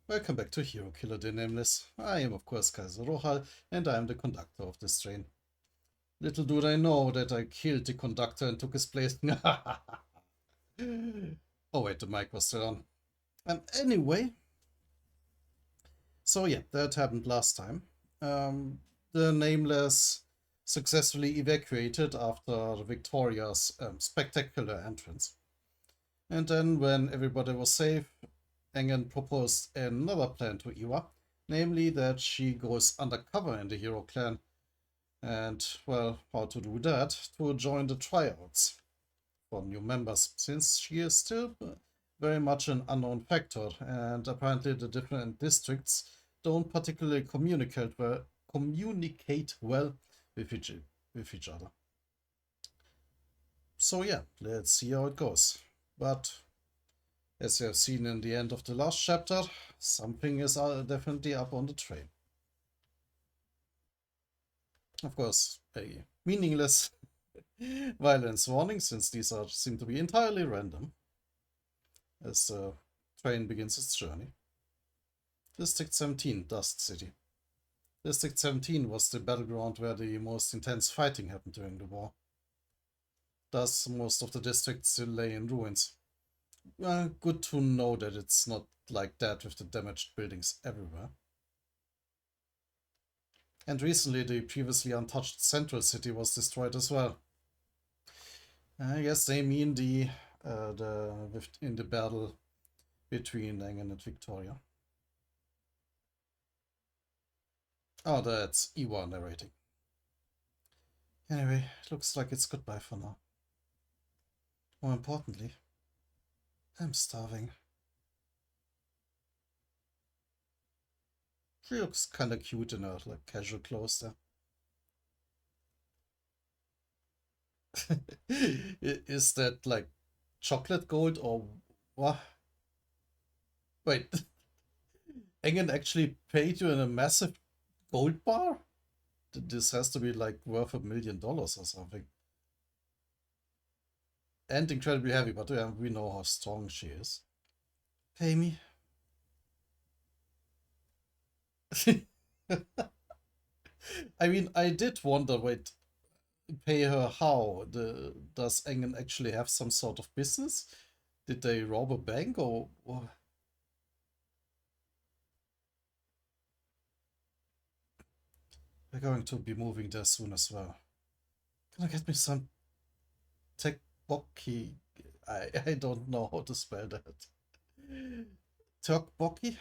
Welcome back to Hero Killer the Nameless. I am of course Kaiser Rohal and I am the conductor of this train. Little do they know that I killed the conductor and took his place. Oh wait, the mic was still on. Anyway, so yeah, that happened last time. The Nameless successfully evacuated after Victoria's spectacular entrance. And then when everybody was safe, Engen proposed another plan to Iwa, namely that she goes undercover in the Hero clan. And, well, how to do that? To join the tryouts for new members, since she is still very much an unknown factor, and apparently the different districts don't particularly communicate well with each other. So yeah, let's see how it goes. But as you have seen in the end of the last chapter, something is definitely up on the train. Of course, a meaningless violence warning, since these seem to be entirely random as the train begins its journey. District 17, Dust City. District 17 was the battleground where the most intense fighting happened during the war. Thus, most of the district still lay in ruins. Good to know that it's not like that with the damaged buildings everywhere. And recently the previously untouched central city was destroyed as well. I guess they mean in the battle between Engen and Victoria. Oh, that's Iwa narrating. Anyway, looks like it's goodbye for now. More importantly, I'm starving. She looks kinda cute in her like casual clothes there. Is that like chocolate gold or what? Wait, Engen actually paid you in a massive gold bar? This has to be like worth $1 million or something. And incredibly heavy, but we know how strong she is. Pay me. I mean, I did wonder, wait, pay her how? Does Engen actually have some sort of business? Did they rob a bank or? We're going to be moving there soon as well. Can I get me some tteokbokki? I don't know how to spell that. Tteokbokki?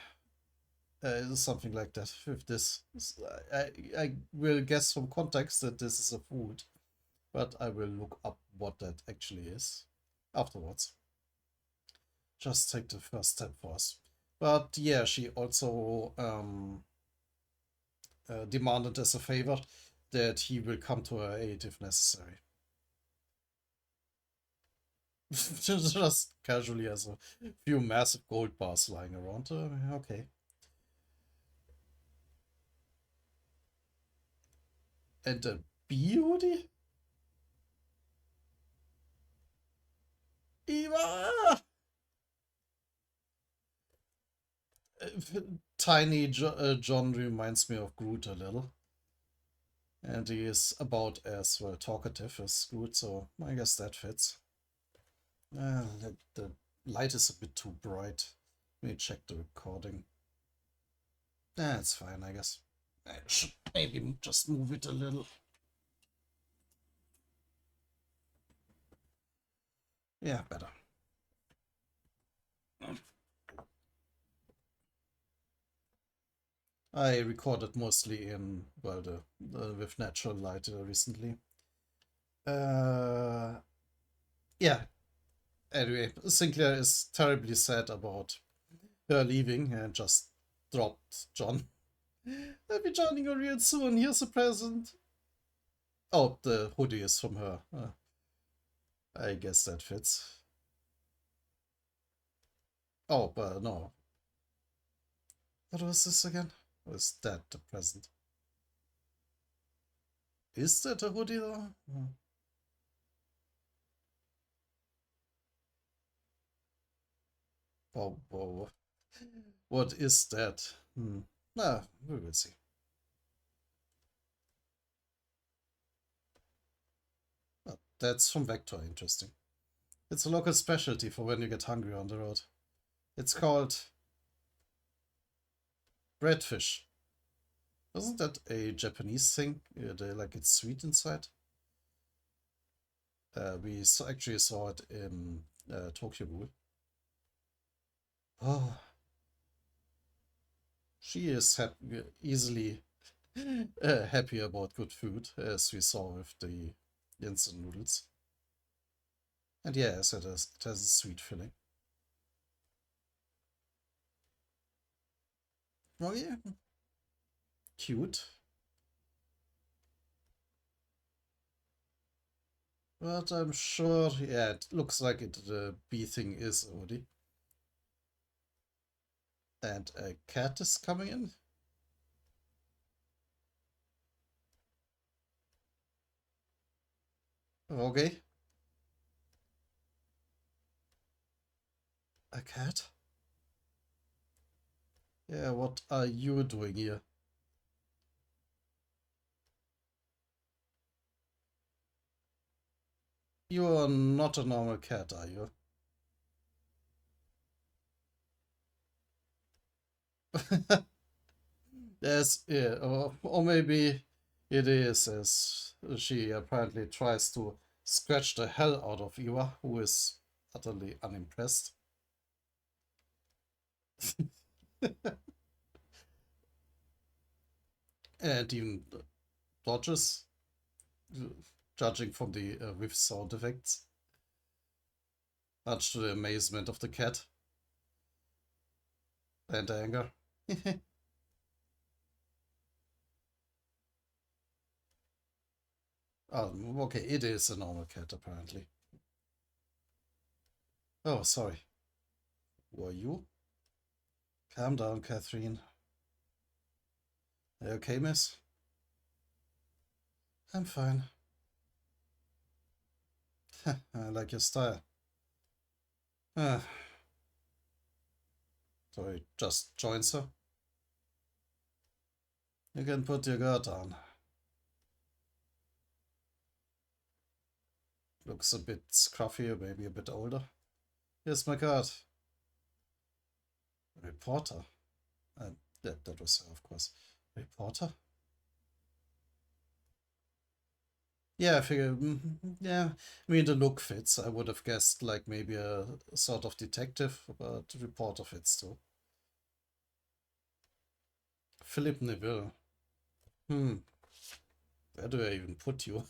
Something like that. With this, I will guess from context that this is a food, but I will look up what that actually is afterwards. Just take the first step for us. But yeah, she also demanded as a favor that he will come to her aid if necessary. Just casually has a few massive gold bars lying around. Okay. And a beauty? Eva! Tiny John reminds me of Groot a little. And he is about as well talkative as Groot, so I guess that fits. The light is a bit too bright. Let me check the recording. That's fine, I guess. I should maybe just move it a little. Yeah, better. I recorded mostly in, well, with natural light recently. Yeah. Anyway, Sinclair is terribly sad about her leaving and just dropped John. I'll be joining you real soon. Here's a present. Oh, the hoodie is from her. I guess that fits. Oh, but no. What was this again? Was that the present? Is that a hoodie though? Oh, whoa. What is that? We will see. But that's from Vector, interesting. It's a local specialty for when you get hungry on the road. It's called breadfish. Isn't that a Japanese thing? They like it's sweet inside. We actually saw it in Tokyo Ghoul. Oh, she is easily happy about good food, as we saw with the instant noodles. And yes, it has a sweet filling. Oh yeah, cute. But I'm sure, yeah, it looks like the bee thing is Odie. And a cat is coming in. Okay. A cat? Yeah, what are you doing here? You are not a normal cat, are you? Yes, yeah, or maybe it is, as she apparently tries to scratch the hell out of Iwa, who is utterly unimpressed. And even dodges, judging from the with sound effects, much to the amazement of the cat and anger. Okay, it is a normal cat, apparently. Oh, sorry. Who are you? Calm down, Catherine. Are you okay, miss? I'm fine. I like your style. Ah, so he just joins her. You can put your guard on. Looks a bit scruffy, maybe a bit older. Here's my card. Reporter. That was her, of course. Reporter? Yeah, I figure. Yeah, I mean the look fits. I would have guessed like maybe a sort of detective, but reporter fits too. Philip Neville. Hmm, where do I even put you?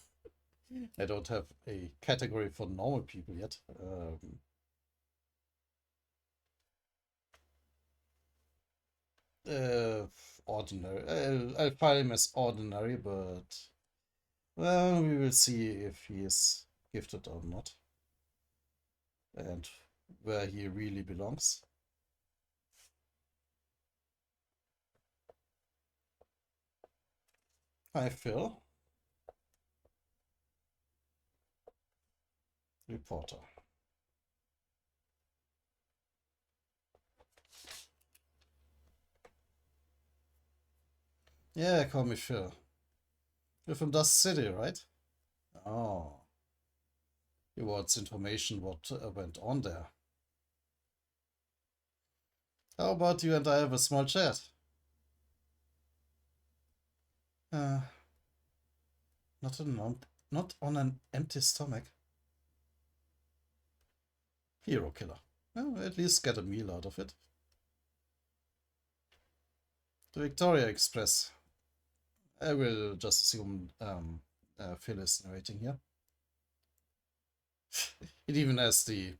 I don't have a category for normal people yet. Uh, Ordinary. I'll file him as ordinary, but well, we will see if he is gifted or not, and where he really belongs. Hi, Phil. Reporter. Yeah, call me Phil. You're from Dust City, right? Oh, he wants information what went on there. How about you and I have a small chat? Uh, not on an empty stomach. Hero Killer. Well, at least get a meal out of it. The Victoria Express. I will just assume Phil is narrating here. It even has the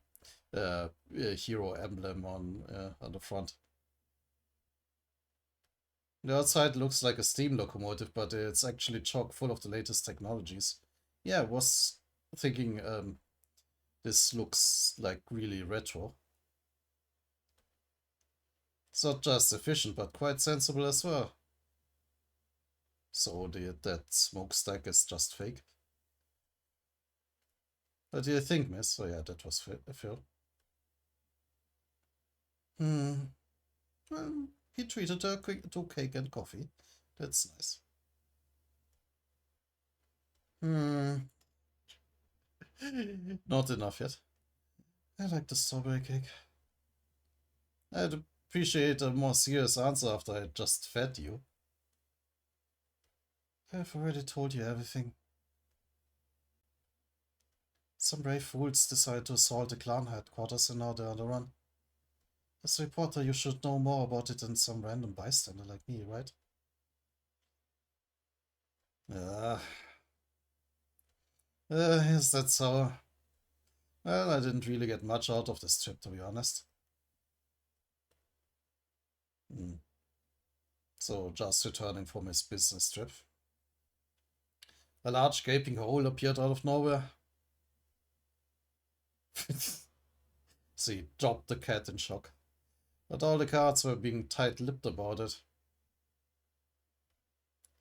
hero emblem on the front. The outside looks like a steam locomotive, but it's actually chock full of the latest technologies. Yeah, I was thinking this looks like really retro. It's not just efficient, but quite sensible as well. So that smokestack is just fake. What do you think, miss? Oh yeah, that was Phil. Hmm. He treated her to cake and coffee. That's nice. Hmm. Not enough yet. I like the strawberry cake. I'd appreciate a more serious answer after I just fed you. I've already told you everything. Some brave fools decide to assault the clan headquarters and now they're on the run. As a reporter, you should know more about it than some random bystander like me, right? Ah, is that so? Well, I didn't really get much out of this trip, to be honest. Hmm. So, just returning from his business trip. A large gaping hole appeared out of nowhere. She dropped the cat in shock. But all the guards were being tight-lipped about it.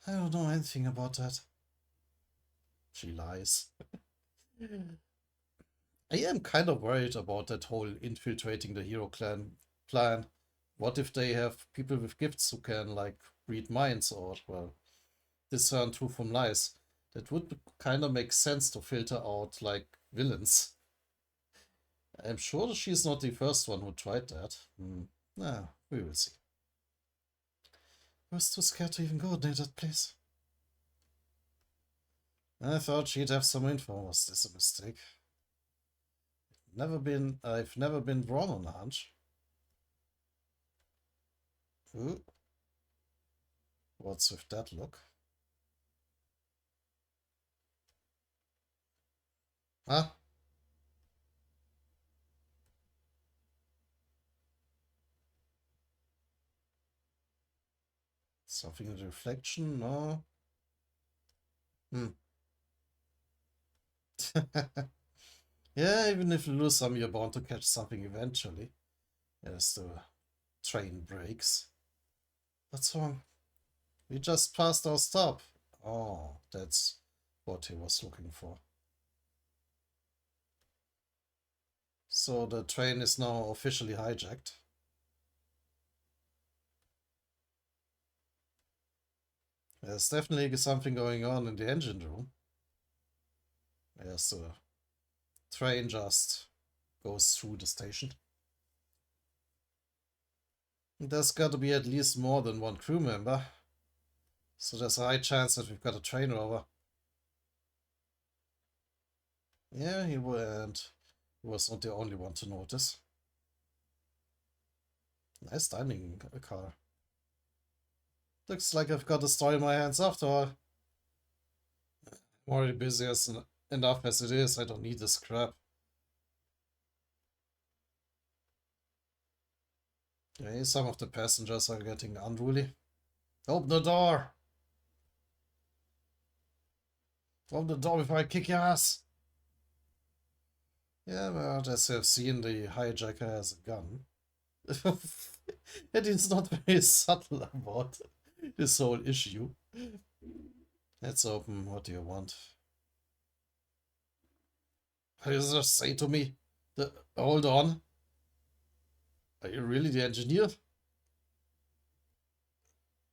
I don't know anything about that. She lies. I am kind of worried about that whole infiltrating the Hero Clan plan. What if they have people with gifts who can, like, read minds or, well, discern truth from lies? That would kind of make sense to filter out, like, villains. I'm sure she's not the first one who tried that. We will see. I was too scared to even go near that place. I thought she'd have some info. Was this a mistake? I've never been wrong on a hunch. Ooh. What's with that look? Huh? Something in the reflection? No. Hmm. Yeah, even if you lose some, you're bound to catch something eventually. As the train breaks. What's wrong? We just passed our stop. Oh, that's what he was looking for. So the train is now officially hijacked. There's definitely something going on in the engine room. Yes, the train just goes through the station. There's got to be at least more than one crew member. So there's a high chance that we've got a train rover. Yeah, he was not the only one to notice. Nice timing, car. Looks like I've got a story in my hands after all. I'm already busy enough as it is. I don't need this crap. Okay, some of the passengers are getting unruly. Open the door! Open the door before I kick your ass! Yeah, but as you've seen, the hijacker has a gun. And he's not very subtle about this whole issue. Let's open. What do you want? What does it say to me? Hold on. Are you really the engineer?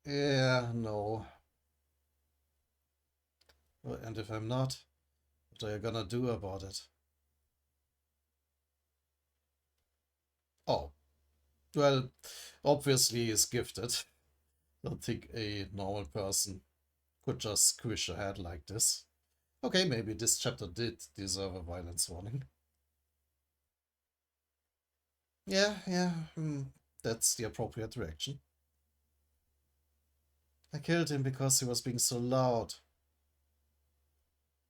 Yeah, no. And if I'm not, what are you gonna do about it? Oh, well, obviously he's gifted. Don't think a normal person could just squish a head like this. Okay, maybe this chapter did deserve a violence warning. Yeah, that's the appropriate reaction. I killed him because he was being so loud.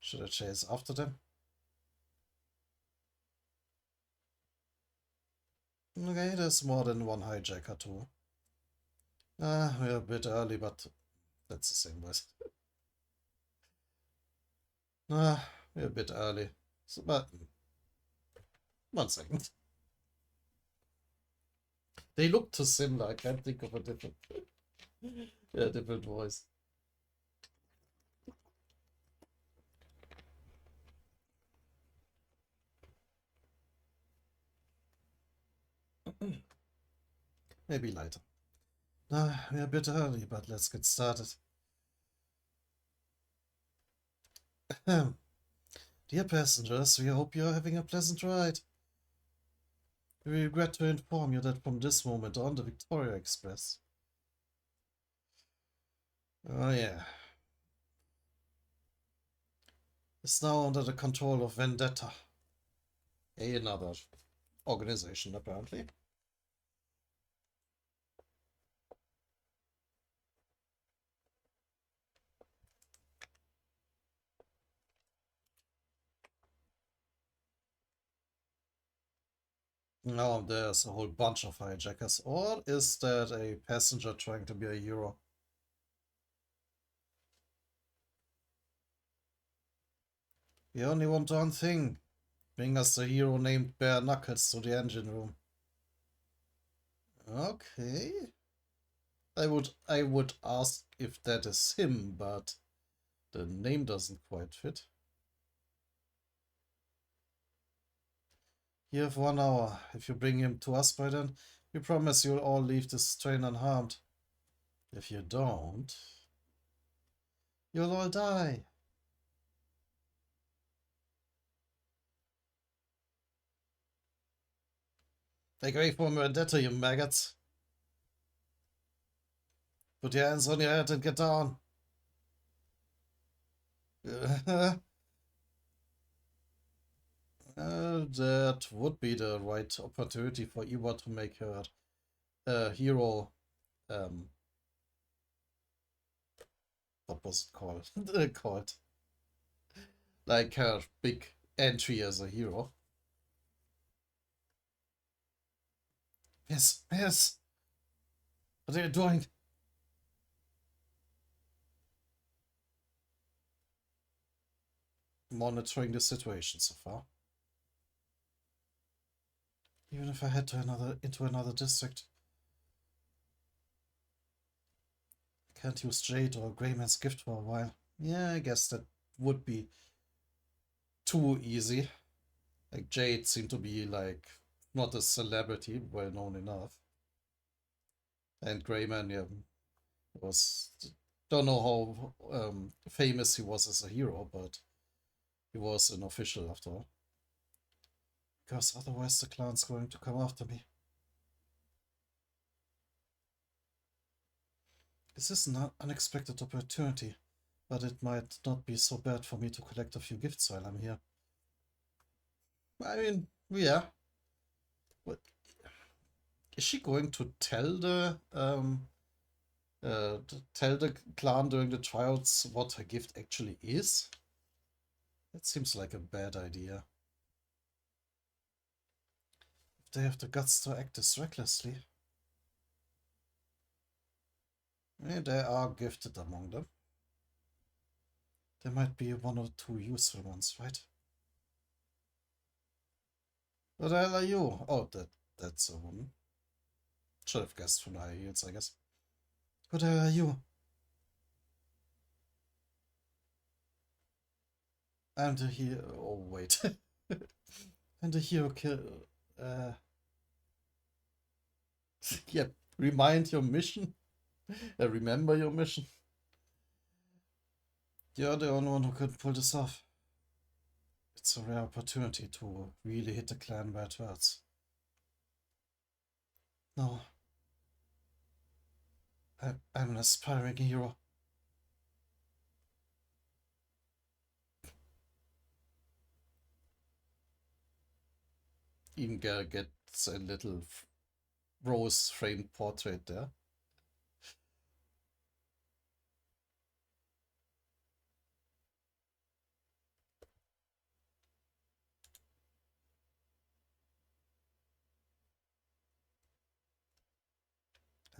Should I chase after them? Okay, there's more than one hijacker too. We're a bit early, but that's the same with. We're a bit early. So, but 1 second. They look too similar. I can't think of a different voice. Maybe later. We're a bit early, but let's get started. Dear passengers, we hope you're having a pleasant ride. We regret to inform you that from this moment on, the Victoria Express. Oh, yeah. Is now under the control of Vendetta. Another organization, apparently. Now there's a whole bunch of hijackers. Or is that a passenger trying to be a hero? We only want one thing. Bring us the hero named Bare Knuckles to the engine room. Okay. I would ask if that is him, but the name doesn't quite fit. You have 1 hour. If you bring him to us by then, we promise you'll all leave this train unharmed. If you don't, you'll all die. Take away from Vendetta, you maggots. Put your hands on your head and get down. That would be the right opportunity for Iwa to make her hero. Um, what was it called? called like her big entry as a hero. Yes, yes. What are you doing? Monitoring the situation so far. Even if I head to into another district, I can't use Jade or Greyman's gift for a while. Yeah, I guess that would be too easy. Like Jade seemed to be like not a celebrity, well known enough. And Greyman, yeah, was don't know how famous he was as a hero, but he was an official after all. Because otherwise the clan's going to come after me. This is an unexpected opportunity, but it might not be so bad for me to collect a few gifts while I'm here. I mean, yeah. What is she going to tell the clan during the trials what her gift actually is? That seems like a bad idea. If they have the guts to act this recklessly. There are gifted among them. There might be 1 or 2 useful ones, right? What the hell are you? Oh, that's a woman. Should have guessed from the high heels, I guess. What the hell are you? I'm the hero. Oh, wait. I'm the hero kill. Uh, yeah, remind your mission. Remember your mission. You're the only one who could pull this off. It's a rare opportunity to really hit the clan where it hurts. No, I'm an aspiring hero. Even gets a little rose framed portrait there.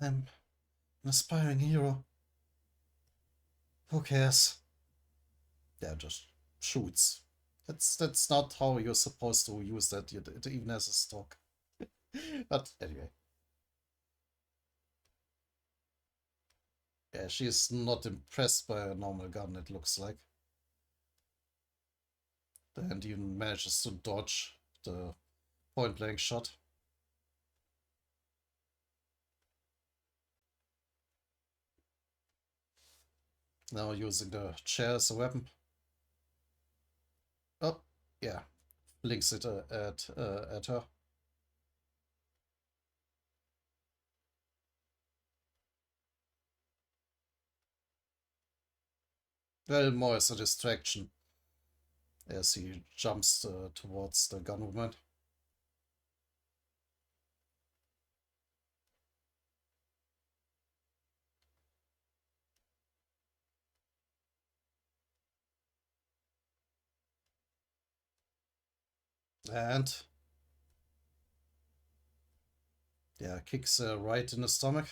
I'm an aspiring hero. Who cares? Yeah, just shoots. That's not how you're supposed to use that even as a stock. But anyway. Yeah, she's not impressed by a normal gun, it looks like. And even manages to dodge the point blank shot. Now using the chair as a weapon. Oh, yeah. Blinks it at her. Well, more as a distraction as he jumps towards the gunwoman. And yeah, kicks right in the stomach.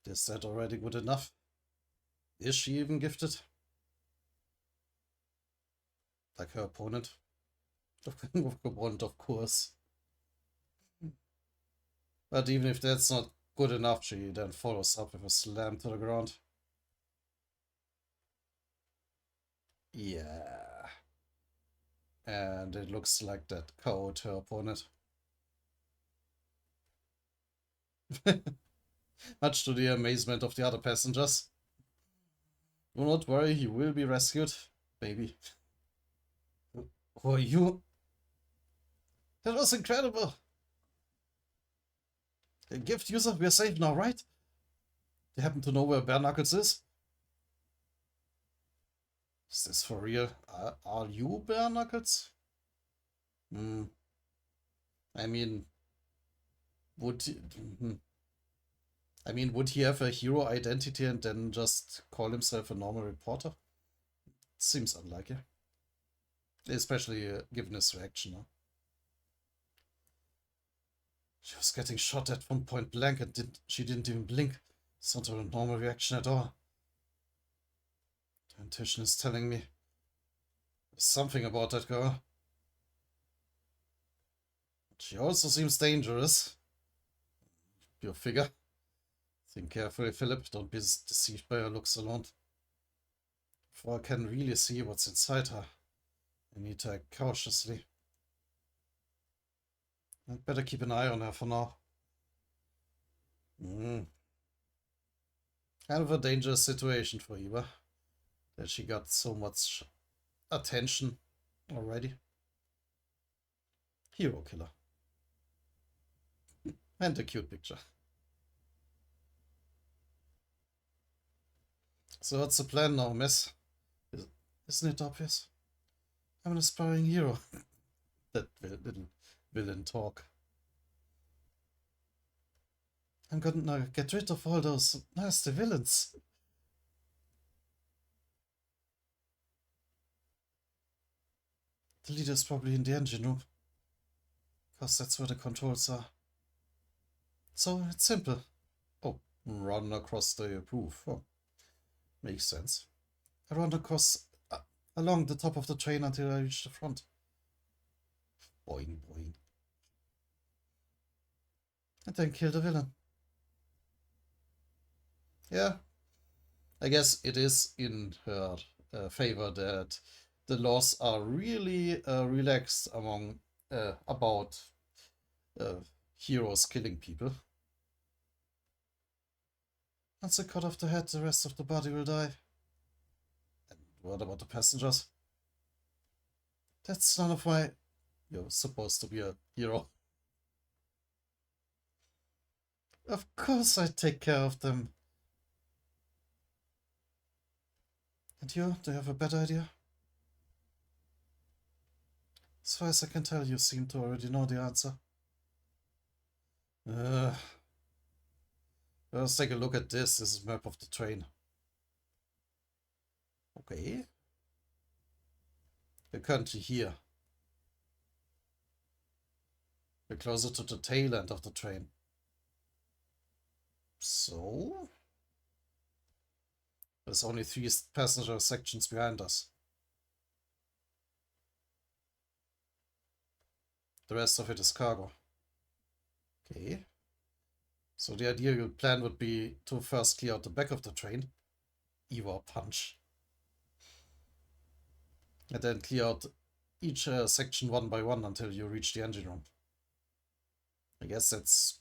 Is that already good enough? Is she even gifted? Like her opponent? Of course. But even if that's not good enough, she then follows up with a slam to the ground. Yeah. And it looks like that cowed her opponent. Much to the amazement of the other passengers. Do not worry, he will be rescued. Baby. Who are you? That was incredible! A gift user, we're safe now, right? You happen to know where Bare Knuckles is? Is this for real? Are you Bare Knuckles? Hmm. I mean, would he, would he have a hero identity and then just call himself a normal reporter? Seems unlikely. Especially given his reaction. Huh? She was getting shot at from point blank and she didn't even blink. It's not a normal reaction at all. The intuition is telling me there's something about that girl. She also seems dangerous. Your figure. Think carefully, Philip. Don't be deceived by her looks alone. Before I can really see what's inside her, I need to act cautiously. I'd better keep an eye on her for now. Kind of a dangerous situation for Eva, that she got so much attention already. Hero Killer. And a cute picture. So what's the plan now, miss? Isn't it obvious? I'm an aspiring hero. That little villain talk. I'm gonna get rid of all those nasty villains. The leader's probably in the engine room. Because that's where the controls are. So it's simple. Oh, run across the roof. Oh, makes sense. I run across along the top of the train until I reach the front. Boing, boing. And then kill the villain. Yeah, I guess it is in her favor that the laws are really relaxed among about heroes killing people. Once I cut off the head, the rest of the body will die. And what about the passengers? That's none of my... You're supposed to be a hero. Of course I take care of them. And you, do you have a better idea? As far as I can tell, you seem to already know the answer. Let's take a look at this. This is a map of the train. Okay. We're currently here. We're closer to the tail end of the train. So? There's only 3 passenger sections behind us. The rest of it is cargo. Okay. So the ideal plan would be to first clear out the back of the train. Eva punch. And then clear out each section one by one until you reach the engine room. I guess that's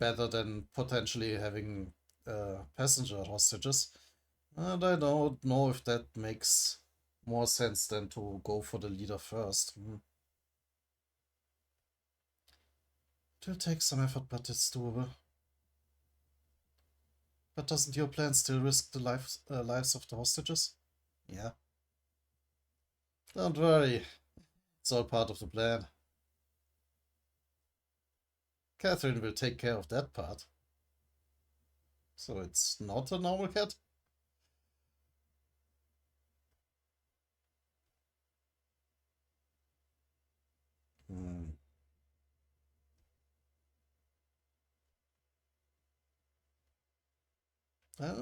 better than potentially having passenger hostages. And I don't know if that makes more sense than to go for the leader first. It will take some effort, but it's doable. But doesn't your plan still risk the lives of the hostages? Yeah. Don't worry. It's all part of the plan. Catherine will take care of that part. So it's not a normal cat? Hmm.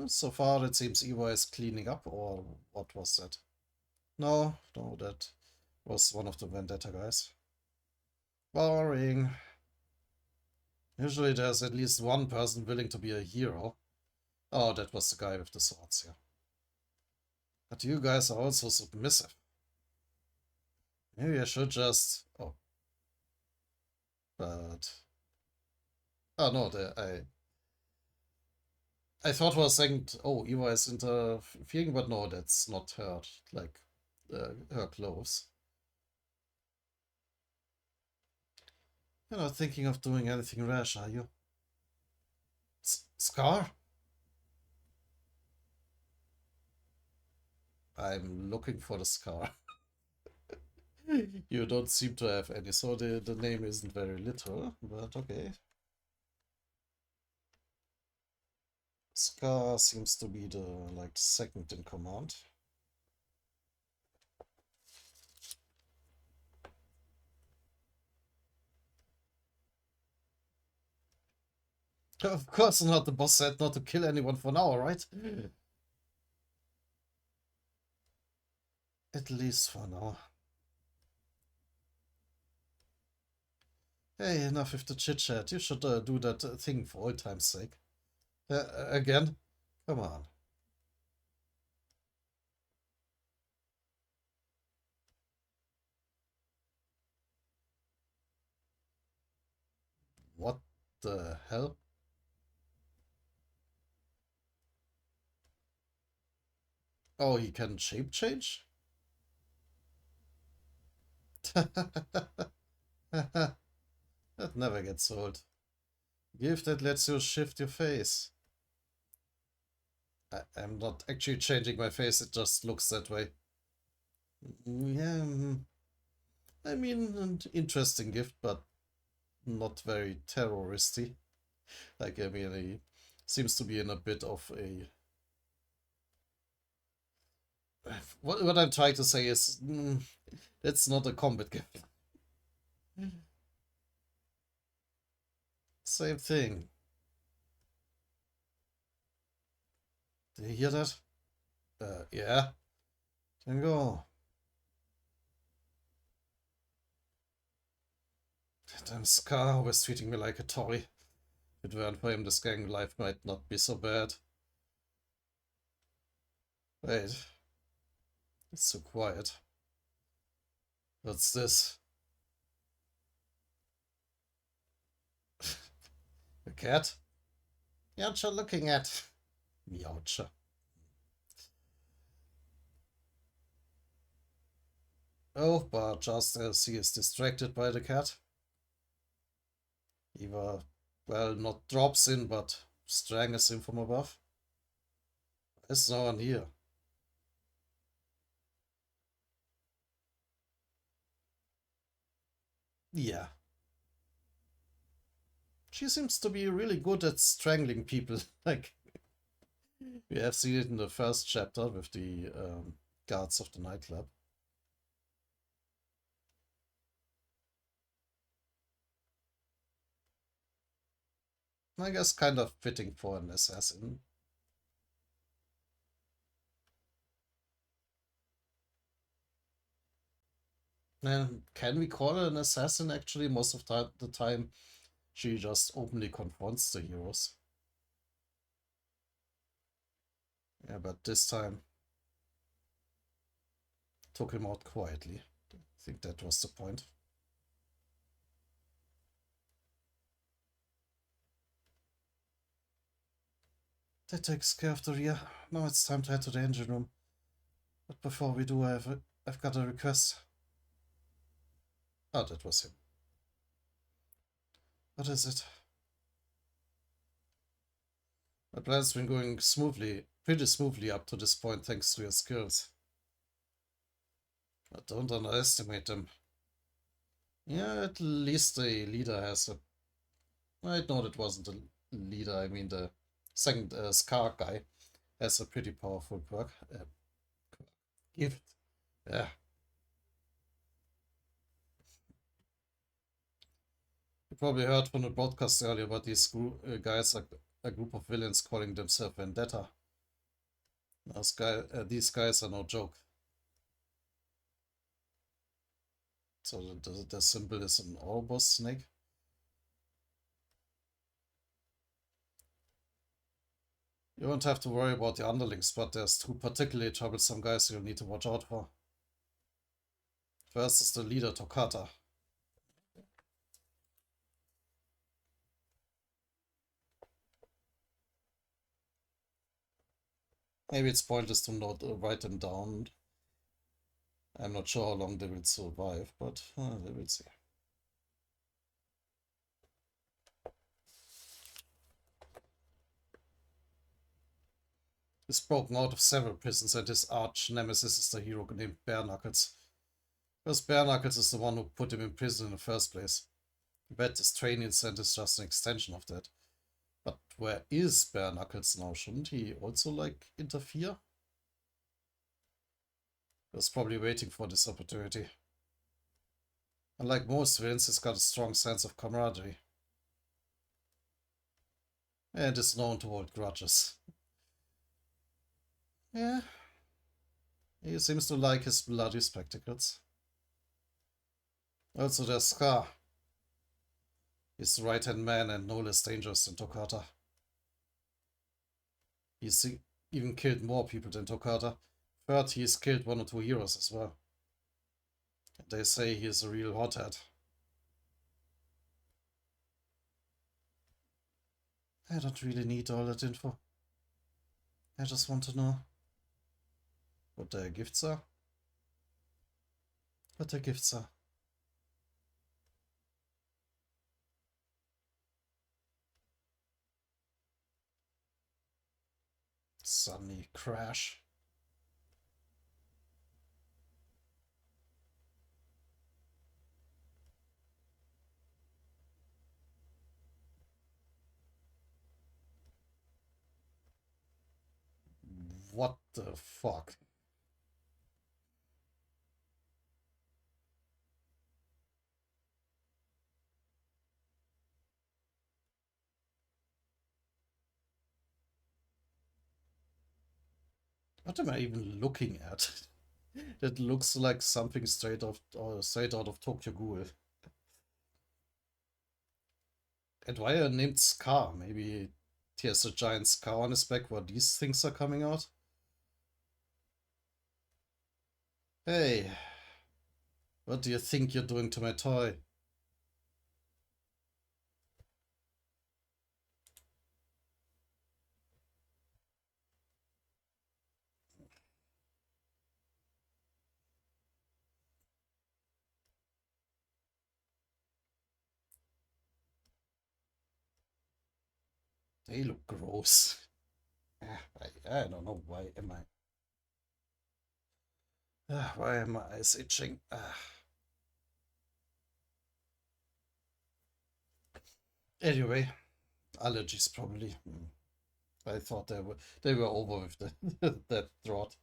So far it seems Eva is cleaning up, or what was that? No, that was one of the Vendetta guys. Boring. Usually there's at least one person willing to be a hero. Oh, that was the guy with the swords here. But you guys are also submissive. Maybe I should just... Oh. But... Oh no, I thought was saying, oh, Eva is interfering, but no, that's not her, like, her clothes. You're not thinking of doing anything rash, are you? Scar? I'm looking for the scar. You don't seem to have any, so the name isn't very literal, but okay. Scar seems to be the, like, second in command. Of course not, the boss said not to kill anyone for now, right? At least for now. Hey, enough with the chit-chat. You should do that thing for old time's sake. Again? Come on. What the hell? Oh, he can shape change? That never gets old. Gift that lets you shift your face. I'm not actually changing my face, it just looks that way. Yeah, I mean, an interesting gift, but not very terroristy. Like, I mean, he seems to be in a bit of a... What I'm trying to say is, it's not a combat gift. Same thing. Did you hear that? Yeah. Then go. Damn Scar was treating me like a toy. If it weren't for him, this gang life might not be so bad. Wait. It's so quiet. What's this? A cat? What you looking at? Meowcha. Oh, but just as he is distracted by the cat, Eva, well, not drops in, but strangles him from above. There's no one here. Yeah. She seems to be really good at strangling people. Like, we have seen it in the first chapter with the guards of the nightclub. I guess kind of fitting for an assassin. And can we call her an assassin actually? Most of the time she just openly confronts the heroes. Yeah, but this time took him out quietly. I think that was the point. That takes care of the rear. Now it's time to head to the engine room. But before we do, I've got a request. Oh, that was him. What is it? My plan's been going pretty smoothly up to this point thanks to your skills. But don't underestimate them. Yeah, at least the leader has a... I know it wasn't a leader, I mean the second Scar guy has a pretty powerful perk. Gift. Yeah. You probably heard from the broadcast earlier about these guys, like a group of villains calling themselves Vendetta. These guys are no joke. So the symbol is an Ouroboros snake. You won't have to worry about the underlings, but there's two particularly troublesome guys you'll need to watch out for. First is the leader, Toccata. Maybe it's pointless to not write them down. I'm not sure how long they will survive, but they will see. He's broken out of several prisons, and his arch nemesis is the hero named Bare Knuckles. Because Bare Knuckles is the one who put him in prison in the first place. I bet his training center is just an extension of that. But where is Bare Knuckles now? Shouldn't he also, interfere? He was probably waiting for this opportunity. Unlike most villains, he's got a strong sense of camaraderie. And is known to hold grudges. Yeah. He seems to like his bloody spectacles. Also, there's Scar. He's the right-hand man and no less dangerous than Toccata. He's even killed more people than Toccata. Third, he's killed one or two heroes as well. And they say he's a real hothead. I don't really need all that info. I just want to know what their gifts are. Sunny crash. What the fuck? What am I even looking at? That looks like something straight out of Tokyo Ghoul. And why are named Scar? Maybe he has a giant scar on his back where these things are coming out? Hey, what do you think you're doing to my toy? They look gross. I don't know why am I. Why am my eyes itching? Anyway, allergies probably. I thought they were over with that drought.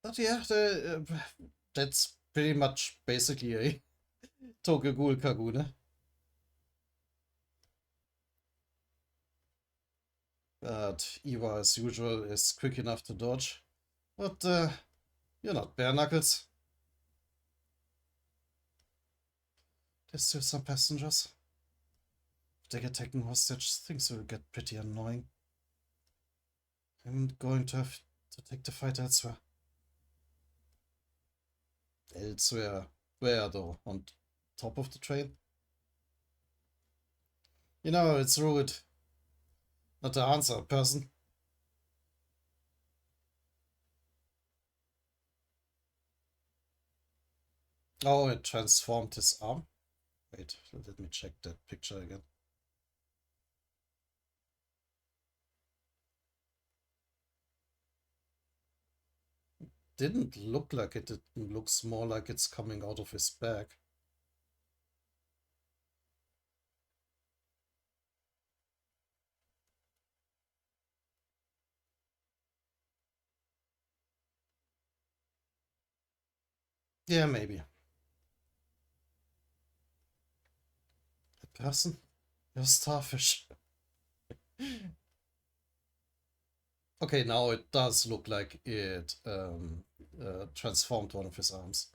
But yeah, that's pretty much basically a Tokyo Ghoul Kagune. But Eva, as usual, is quick enough to dodge. But you're not Bare Knuckles. There's still some passengers. If they get taken hostage, things will get pretty annoying. I'm going to have to take the fight elsewhere. Elsewhere? Where though? And top of the train. You know, it's rude. Not the answer, person. Oh, it transformed his arm. Wait, let me check that picture again. Didn't look like it. It looks more like it's coming out of his back. Yeah, maybe. A person? You're starfish. Okay, now it does look like it transformed one of his arms.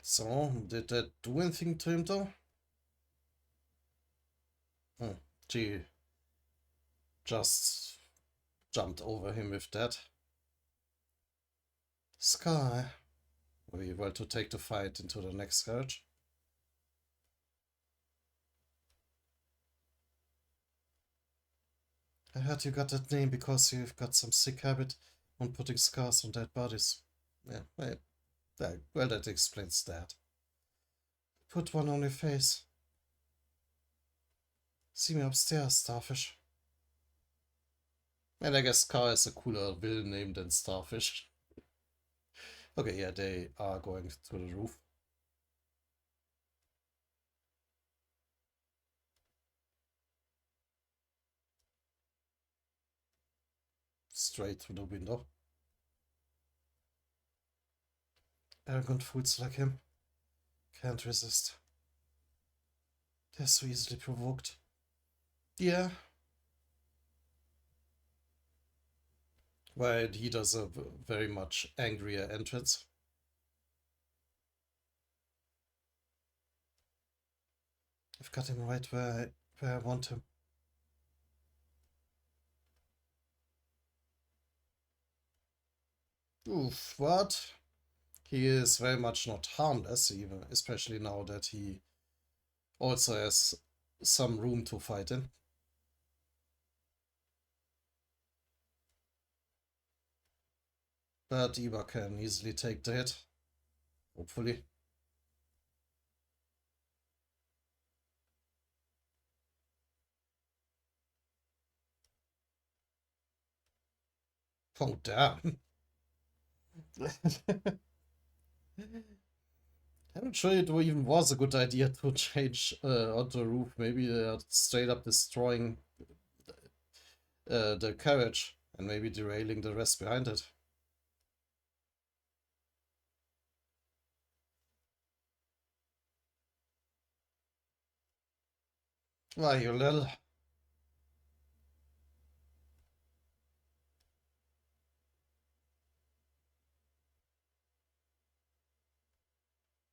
So, did that do anything to him though? Hmm. She just jumped over him with that. Sky. We were to take the fight into the next scourge. I heard you got that name because you've got some sick habit on putting scars on dead bodies. Yeah, well, that explains that. Put one on your face. See me upstairs, Starfish. And I guess Scar is a cooler villain name than Starfish. Okay, yeah, they are going to the roof. Straight through the window. Arrogant fools like him can't resist. They're so easily provoked. Yeah. While he does a very much angrier entrance. I've got him right where I want him. Oof, what? He is very much not harmless, even especially now that he also has some room to fight in. But Iba can easily take the hit. Hopefully. Oh, damn. I'm not sure it even was a good idea to change onto the roof. Maybe they are straight up destroying the carriage and maybe derailing the rest behind it. Why, you little...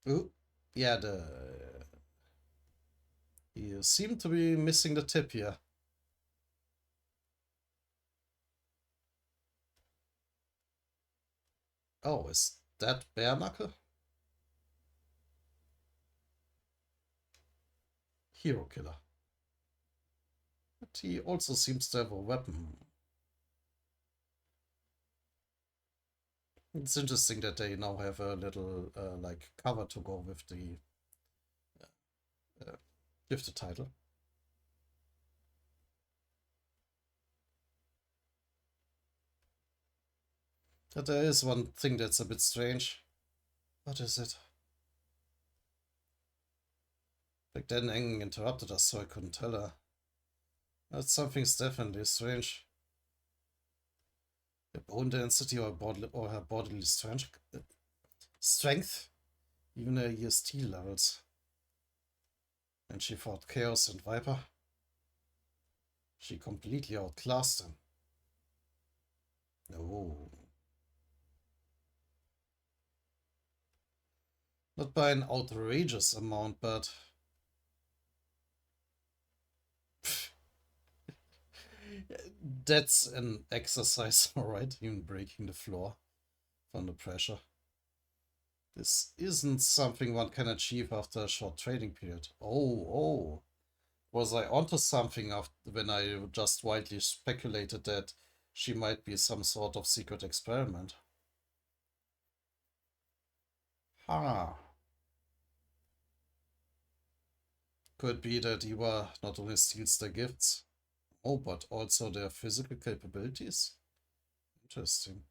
Ooh, yeah, you seem to be missing the tip here. Oh, is that bare knuckle? Hero Killer. But he also seems to have a weapon. It's interesting that they now have a little like cover to go with the title. But there is one thing that's a bit strange. What is it? Back then, Eng interrupted us, so I couldn't tell her. But something's definitely strange. Her bone density or her bodily strength, even her EST levels. When she fought Chaos and Viper, she completely outclassed them. No. Not by an outrageous amount, but That's an exercise, alright, even breaking the floor from the pressure. This isn't something one can achieve after a short training period. Oh. Was I onto something after when I just widely speculated that she might be some sort of secret experiment? Huh. Could be that Iwa not only steals their gifts, oh, but also their physical capabilities? Interesting.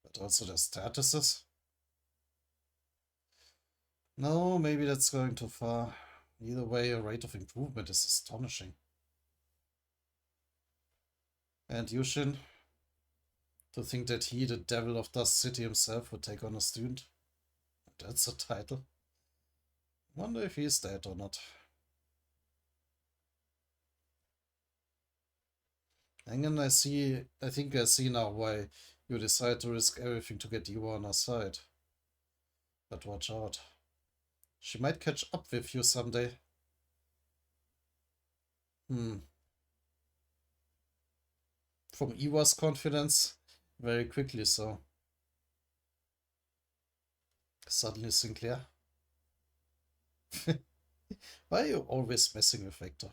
But also their statuses? No, maybe that's going too far. Either way, a rate of improvement is astonishing. And Yushin, to think that he, the devil of Dust City himself, would take on a student? That's a title. Wonder if he's dead or not. And then I think I see now why you decide to risk everything to get Iwa on our side. But watch out. She might catch up with you someday. From Iwa's confidence, very quickly so. Suddenly Sinclair. Why are you always messing with Vector?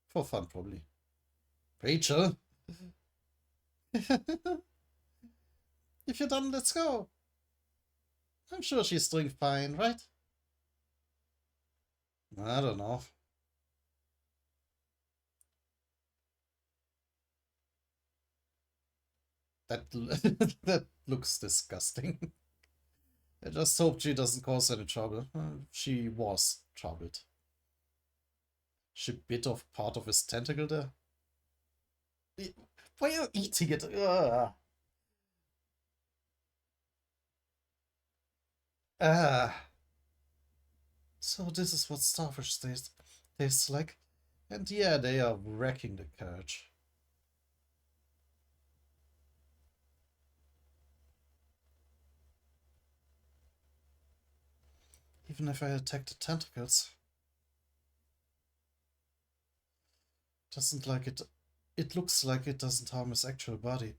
For fun, probably. Rachel? If you're done, let's go. I'm sure she's doing fine, right? I don't know. That that looks disgusting. I just hope she doesn't cause any trouble. She was troubled. She bit off part of his tentacle there. Why are you eating it? Ugh. Ah. So this is what starfish tastes like. And yeah, they are wrecking the carriage. Even if I attack the tentacles. Doesn't like it. It looks like it doesn't harm his actual body.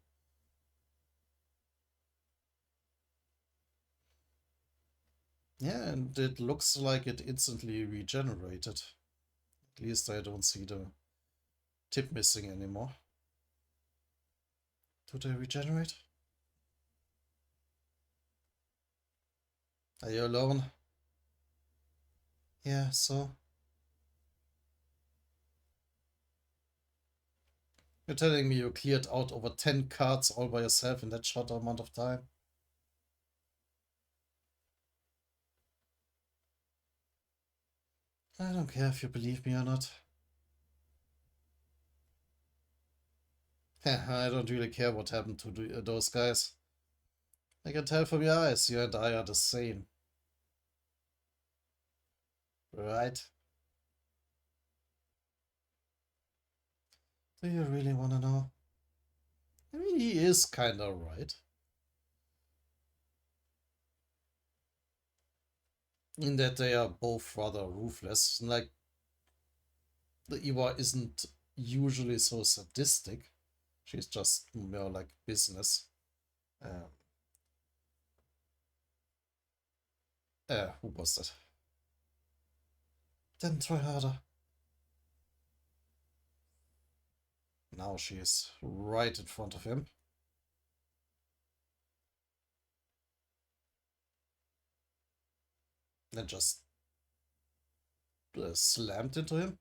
Yeah, and it looks like it instantly regenerated. At least I don't see the tip missing anymore. Do they regenerate? Are you alone? Yeah, so? You're telling me you cleared out over 10 cards all by yourself in that short amount of time? I don't care if you believe me or not. I don't really care what happened to those guys. I can tell from your eyes, you and I are the same. Right? Do you really want to know? I mean, he is kinda right. In that they are both rather ruthless. Like, the Iwa isn't usually so sadistic. She's just more like business. Um, who was that? Then try harder. Now she is right in front of him. And just slammed into him.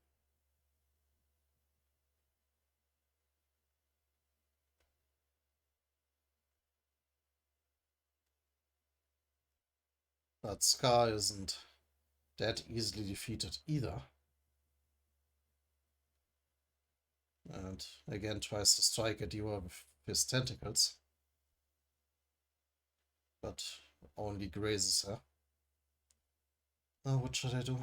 But Scar isn't that easily defeated either. And again tries to strike at Iwa with his tentacles. But only grazes her. Now what should I do?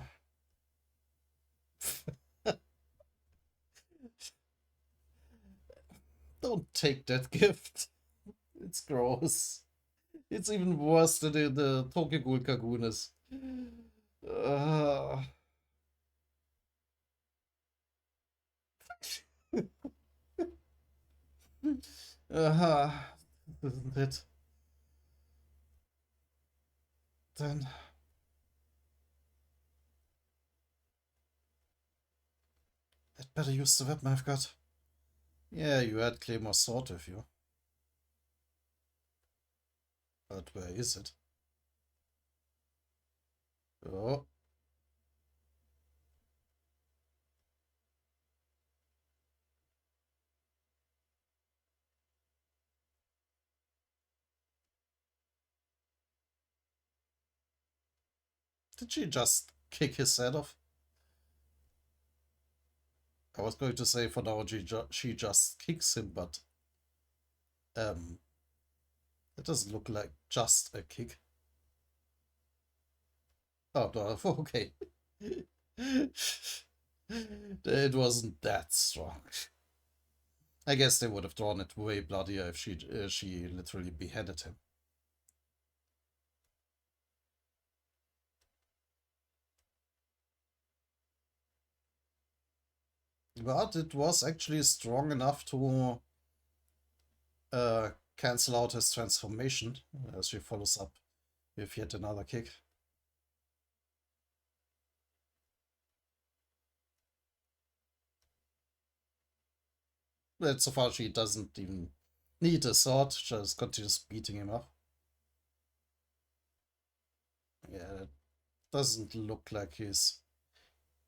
Don't take that gift. It's gross. It's even worse than the Tokyo-Ghoul Kagunas. Uh, isn't it? Then I'd better use the weapon I've got. Yeah, you had Claymore's sword with you. But where is it? Oh, did she just kick his head off? I was going to say for now she just kicks him, but um, it doesn't look like just a kick. Oh no, okay. It wasn't that strong. I guess they would have drawn it way bloodier if she literally beheaded him. But it was actually strong enough to cancel out his transformation as she follows up with yet another kick. But so far she doesn't even need a sword, just continues beating him up. Yeah, it doesn't look like he's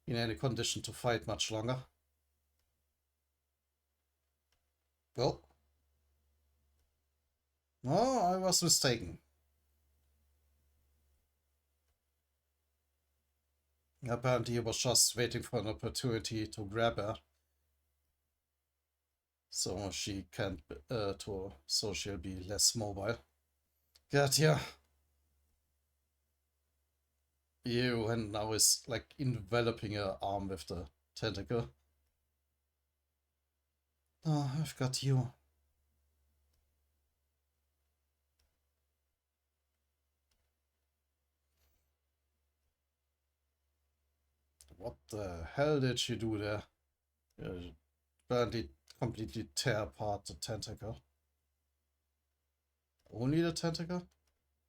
in any condition to fight much longer. Well, no, I was mistaken. Apparently he was just waiting for an opportunity to grab her. So she can't, so she'll be less mobile. God, yeah. Ew, and now is like enveloping her arm with the tentacle. Oh, I've got you. What the hell did she do there? Apparently completely tear apart the tentacle. Only the tentacle?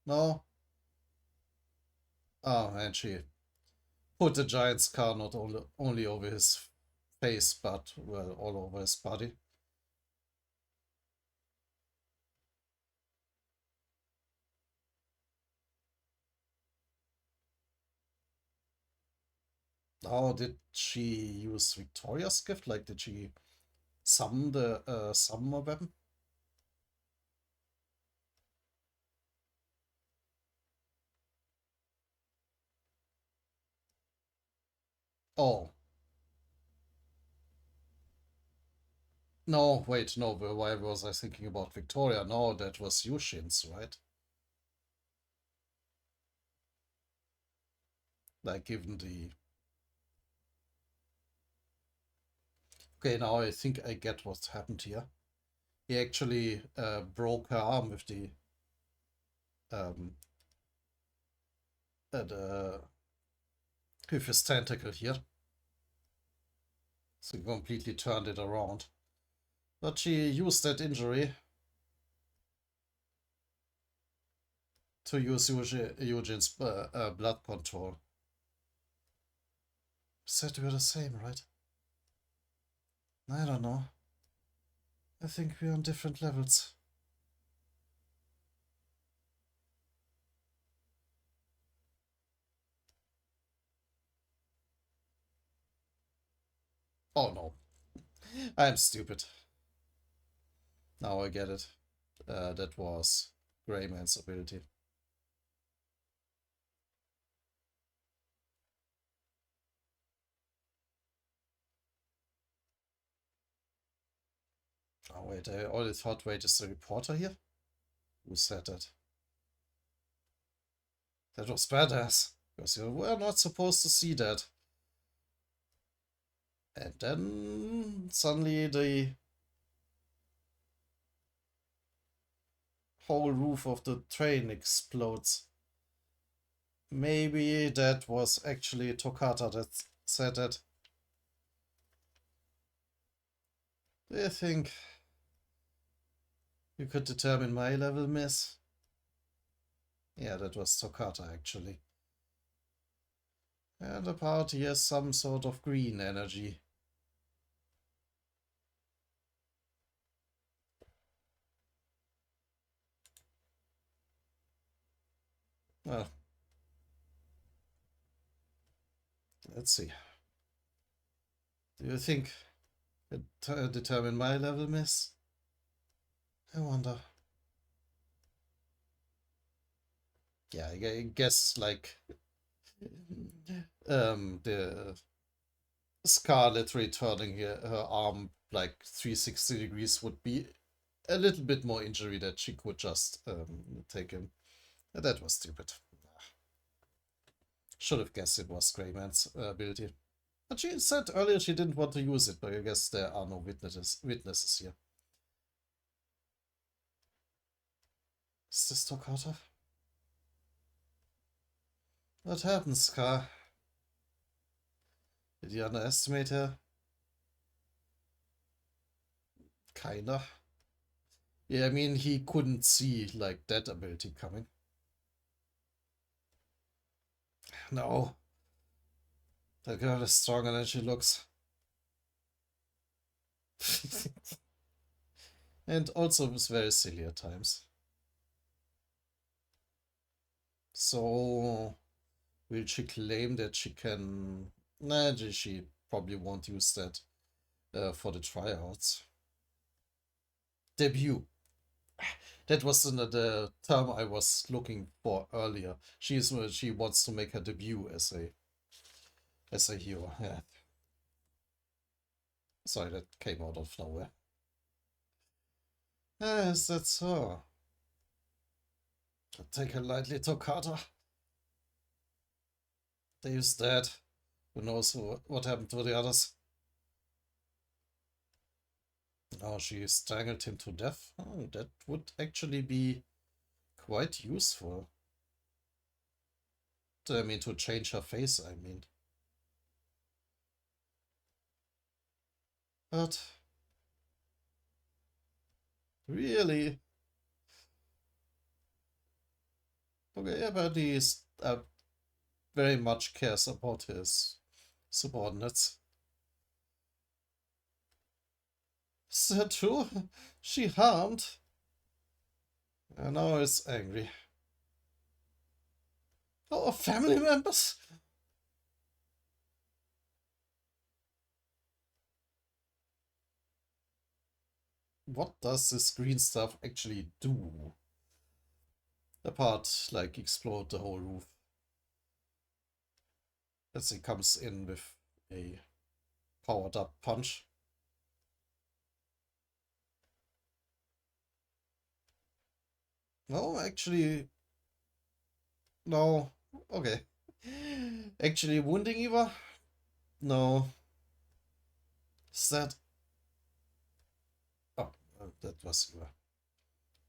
No. Oh, and she put the giant scar not only over his face, but, well, all over his body. Oh, did she use Victoria's gift? Like, did she summon the summoner weapon? Oh, no, wait, no, why was I thinking about Victoria? No, that was Yushin's, right? Like, given the... Okay, now I think I get what happened here. He actually broke her arm with the... Um, with his tentacle here. So he completely turned it around. But she used that injury to use Eugene's blood control. Said we're the same, right? I don't know. I think we're on different levels. Oh no. I'm stupid. Now I get it. That was Greyman's ability. Oh wait, I only thought, wait, is the reporter here? Who said that? That was badass. Because you were not supposed to see that. And then suddenly the whole roof of the train explodes. Maybe that was actually Toccata that said that. Do you think You could determine my level, miss. Yeah, that was Toccata, actually. And the party has some sort of green energy. Well, let's see. Do you think it determine my level, miss? I wonder. Yeah, I guess like the Scarlet returning her arm like 360 degrees would be a little bit more injury that she could just take him. That was stupid. Should have guessed it was Greyman's ability. But she said earlier she didn't want to use it, but I guess there are no witnesses here. Is this Toccata? What happened, Scar? Did you underestimate her? Kinda. Yeah, I mean, he couldn't see, like, that ability coming. No. That girl is stronger than she looks. And also it was very silly at times. So, will she claim that she can... Nah, she probably won't use that for the tryouts. Debut. That was the term I was looking for earlier. She wants to make her debut as a hero. Yeah. Sorry, that came out of nowhere. Yes, that's so. Take her lightly, Toccata. Dave's dead. Who knows what happened to the others? Oh, she strangled him to death. Oh, that would actually be quite useful. I mean, to change her face, I mean. But really, okay, but he very much cares about his subordinates. Is that true? She harmed. And now he's angry. Oh, family members? What does this green stuff actually do? Apart, like, explode the whole roof. As he comes in with a powered up punch. No, actually, no. Okay. Actually wounding Eva? No. Is that... Oh, that was Eva.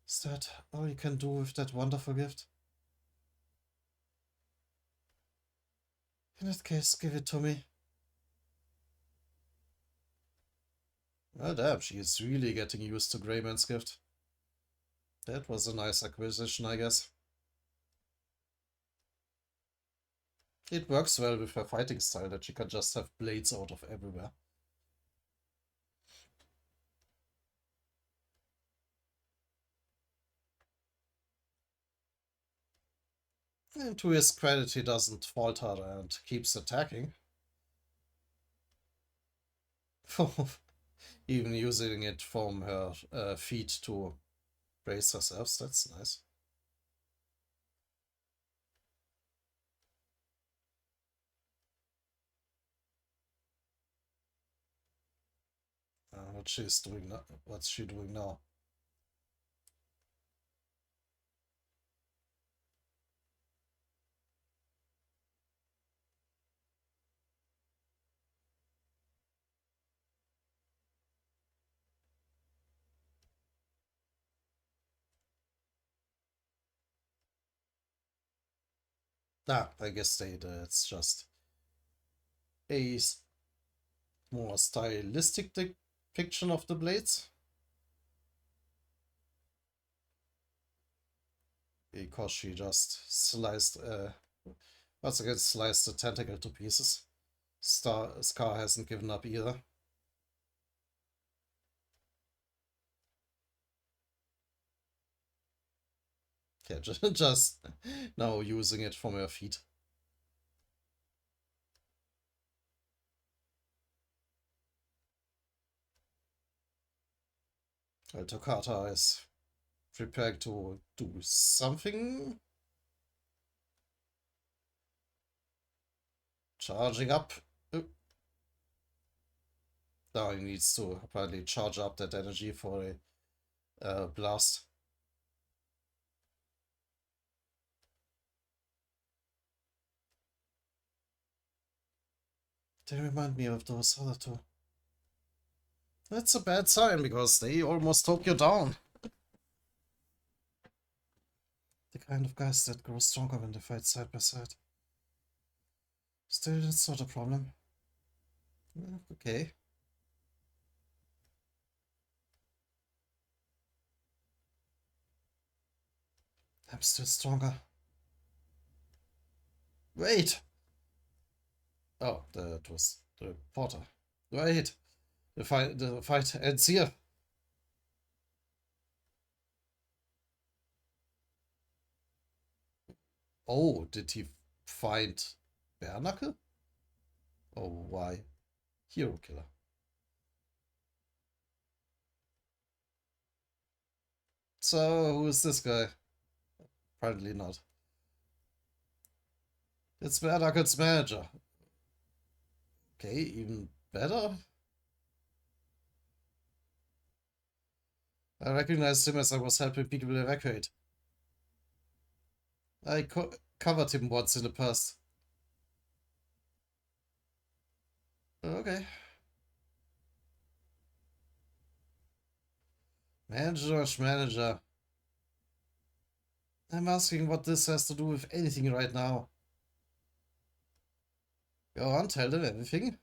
Is that all you can do with that wonderful gift? In that case, give it to me. Oh, damn, she is really getting used to Greyman's gift. That was a nice acquisition, I guess. It works well with her fighting style that she can just have blades out of everywhere. And to his credit, he doesn't falter and keeps attacking. Even using it from her feet to brace herself. That's nice. What she's doing now? What's she doing now? Ah, I guess it's just a more stylistic depiction of the blades. because she just sliced, once again, sliced the tentacle to pieces. Scar hasn't given up either. Yeah, just now using it from her feet. Toccata is preparing to do something. Charging up. Now he needs to apparently charge up that energy for a blast. They remind me of those other two. That's a bad sign, because they almost took you down. The kind of guys that grow stronger when they fight side by side. Still, that's not a problem. Okay. I'm still stronger. Wait! Oh, that was the porter. Wait! The fight ends here. Oh, did he find Bare Knuckle? Oh, why? Hero Killer. So, who is this guy? Apparently not. It's Bare Knuckle's manager. Okay, even better. I recognized him as I was helping people evacuate. I covered him once in the past. Okay. Manager. I'm asking what this has to do with anything right now. Go on, tell them everything.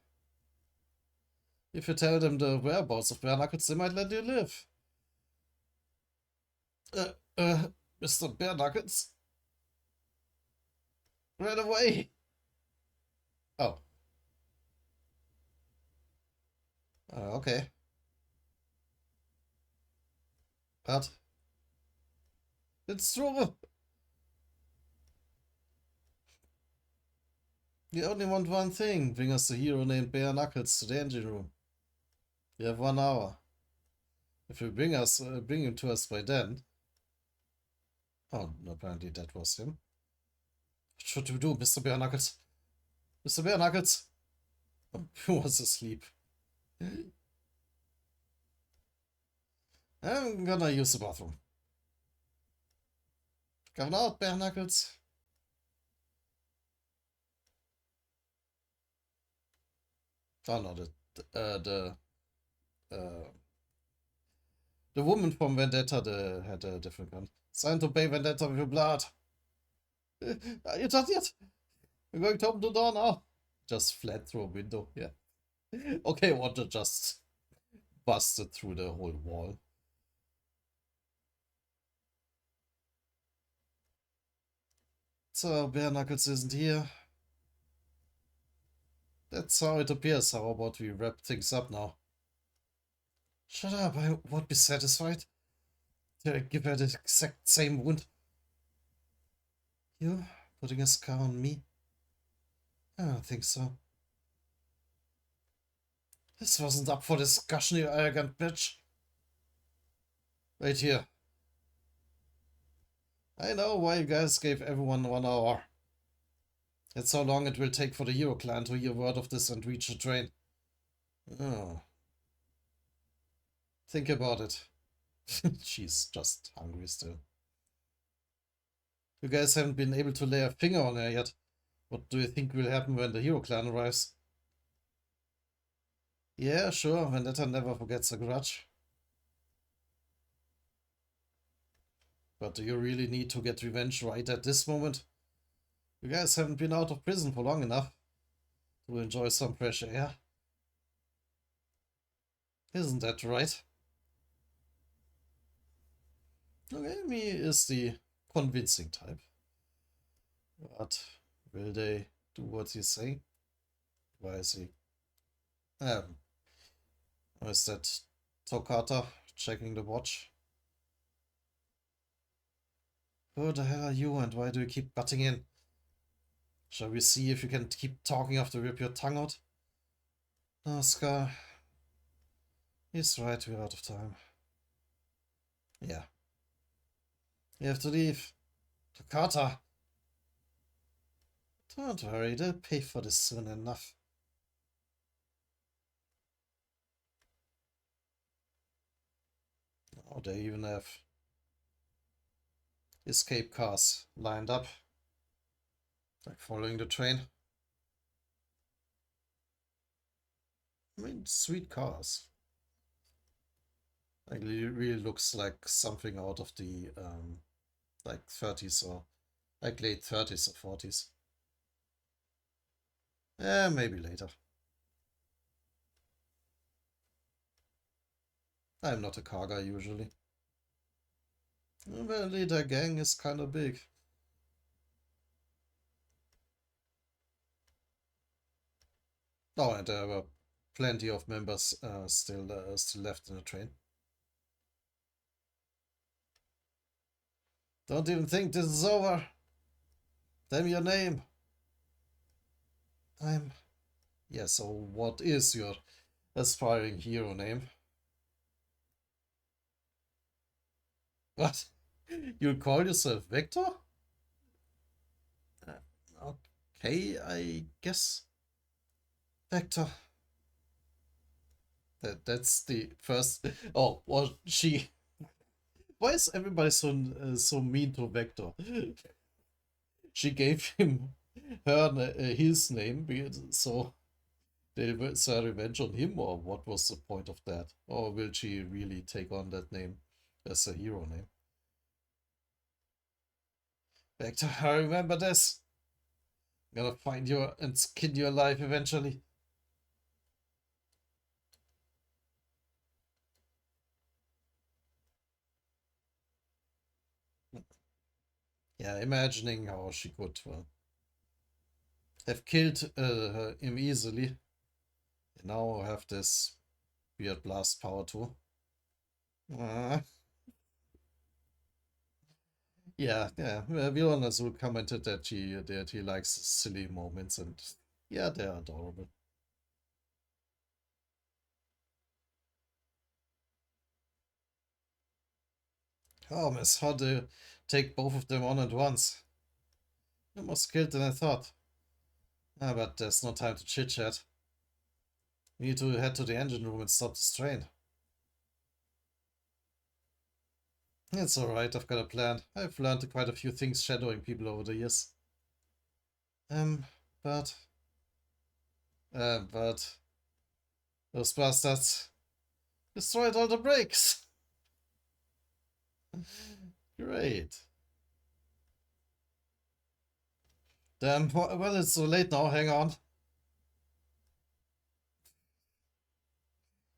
If you tell them the whereabouts of Bare Knuckles, they might let you live. Mr. Bare Knuckles? Right away! Oh. Okay. But it's true. You only want one thing. Bring us the hero named Bare Knuckles to the engine room. You have 1 hour. If you bring him to us by then. Oh, apparently that was him. What should we do, Mr. Bare Knuckles? Mr. Bare Knuckles? Oh, he was asleep. I'm gonna use the bathroom. Come out, Bare Knuckles. Oh no, the woman from Vendetta had a different gun. Sign to pay Vendetta with your blood. Are you done yet? We're going to open the door now. Just fled through a window, yeah. Okay, Water just busted through the whole wall. So, Bare Knuckles isn't here. That's how it appears. How about we wrap things up now? Shut up, I won't be satisfied. Did I give her the exact same wound? You putting a scar on me? I don't think so. This wasn't up for discussion, you arrogant bitch. Wait here. I know why you guys gave everyone 1 hour. That's how long it will take for the Hero clan to hear word of this and reach the train. Oh. Think about it. She's just hungry still. You guys haven't been able to lay a finger on her yet. What do you think will happen when the Hero clan arrives? Yeah, sure, Vendetta never forgets a grudge. But do you really need to get revenge right at this moment? You guys haven't been out of prison for long enough to enjoy some fresh air. Isn't that right? Okay, me is the convincing type. But will they do what he's saying? Why is he? Um, or is that Toccata checking the watch? Who the hell are you and why do you keep butting in? Shall we see if you can keep talking after rip your tongue out? No, Scar. He's right, we're out of time. Yeah. You have to leave. Toccata! Don't worry, they'll pay for this soon enough. Oh, they even have escape cars lined up. Like following the train. I mean, sweet cars. Like, it really looks like something out of the like 30s or like late 30s or 40s. Maybe later. I'm not a car guy usually. Well, their gang is kind of big. Oh, and there were plenty of members still left in the train. Don't even think this is over. Tell me your name. Yeah, so what is your aspiring hero name? What? You call yourself Vector? Okay, I guess. Vector. That's the first. Oh, well, she. Why is everybody so mean to Vector? She gave him his name, so they will say revenge on him, or what was the point of that? Or will she really take on that name as a hero name? Vector, I remember this. I'm gonna find you and skin you alive eventually. Yeah, imagining how she could have killed him easily. And now have this weird blast power too. Uh, yeah. Violana Azul commented that he likes silly moments, and yeah, they're adorable. Oh, miss, how do you take both of them on at once? You're more skilled than I thought. Ah, but there's no time to chit chat. We need to head to the engine room and stop this train. It's alright, I've got a plan. I've learned quite a few things shadowing people over the years. Um, but... but... Those bastards destroyed all the brakes! Great. Damn, well, it's so late now, hang on.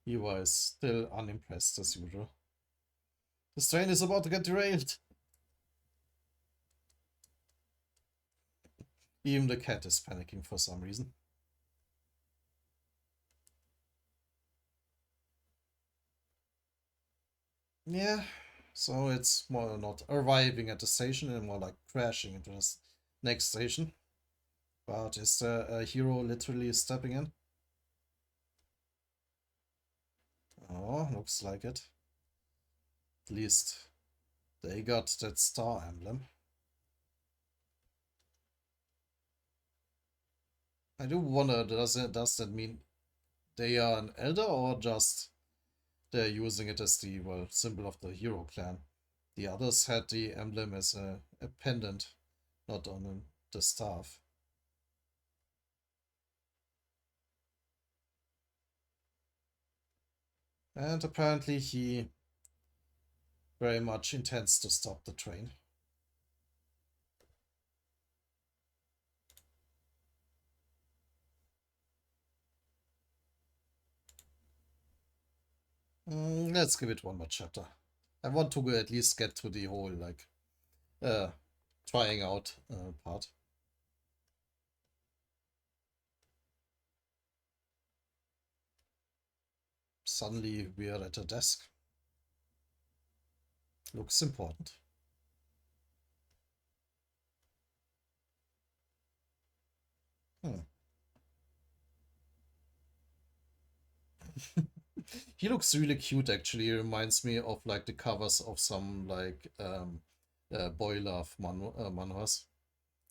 He was still unimpressed as usual. This train is about to get derailed. Even the cat is panicking for some reason. Yeah, so it's more not arriving at the station and more like crashing into the next station. But is the hero literally stepping in? Oh, looks like it. At least they got that star emblem. I do wonder, does that mean they are an elder or just they're using it as the, well, symbol of the hero clan? The others had the emblem as a pendant, not on the staff. And apparently he very much intends to stop the train. Let's give it one more chapter. I want to at least get to the whole, like, uh, trying out part. Suddenly we are at a desk. Looks important. Hmm. He looks really cute actually. He reminds me of like the covers of some like boy love manhwas.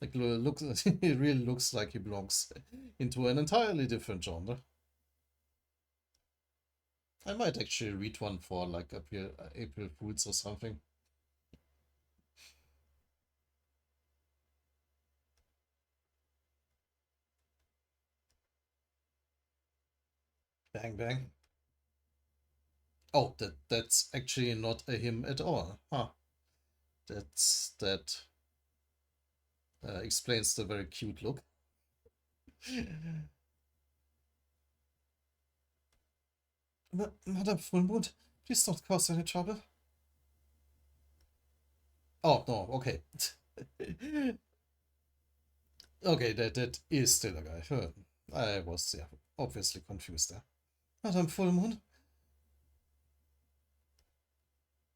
Like looks he really looks like he belongs into an entirely different genre. I might actually read one for like April Fools or something. Bang bang. Oh, that's actually not a him at all. Huh. That explains the very cute look. Madame Fullmond, please don't cause any trouble. Oh no, okay. Okay, that is still a guy. I was, yeah, obviously confused there. Madame Fullmond,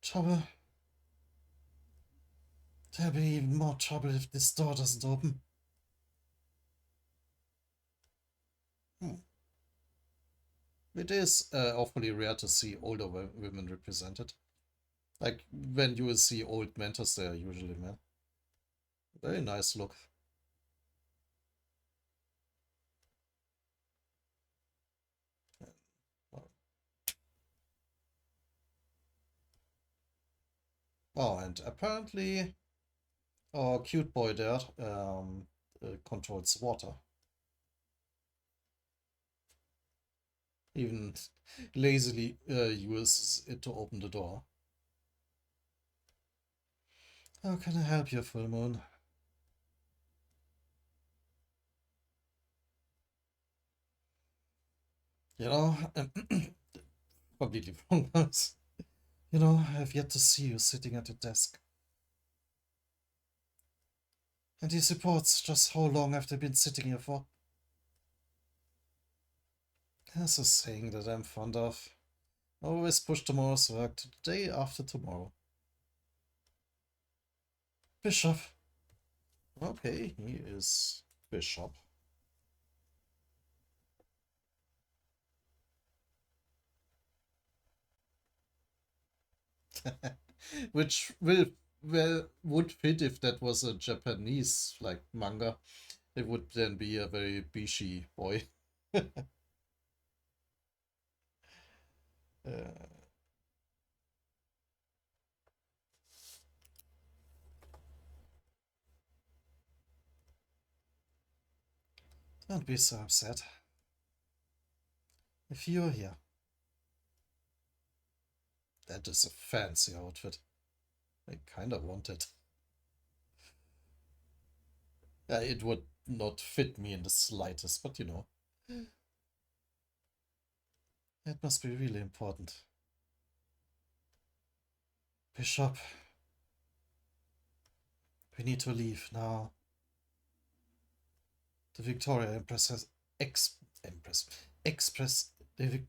trouble. There'll be even more trouble if this door doesn't open. Hmm. It is awfully rare to see older women represented. Like when you will see old mentors, they are usually men. Very nice look. Oh, and apparently our cute boy there controls water. Even lazily uses it to open the door. How can I help you, Full Moon? You know, completely wrong words. You know, I have yet to see you sitting at a desk. And these reports, just how long have they been sitting here for? That's a saying that I'm fond of. Always push tomorrow's work to the day after tomorrow. Bishop. Okay, he is Bishop. Which will well would fit if that was a Japanese like manga. It would then be a very bishi boy. uh, don't be so upset. If you're here, that is a fancy outfit. I kinda want it. It would not fit me in the slightest, but you know, it must be really important. Bishop, we need to leave now. The Victoria Empress has Empress Express. The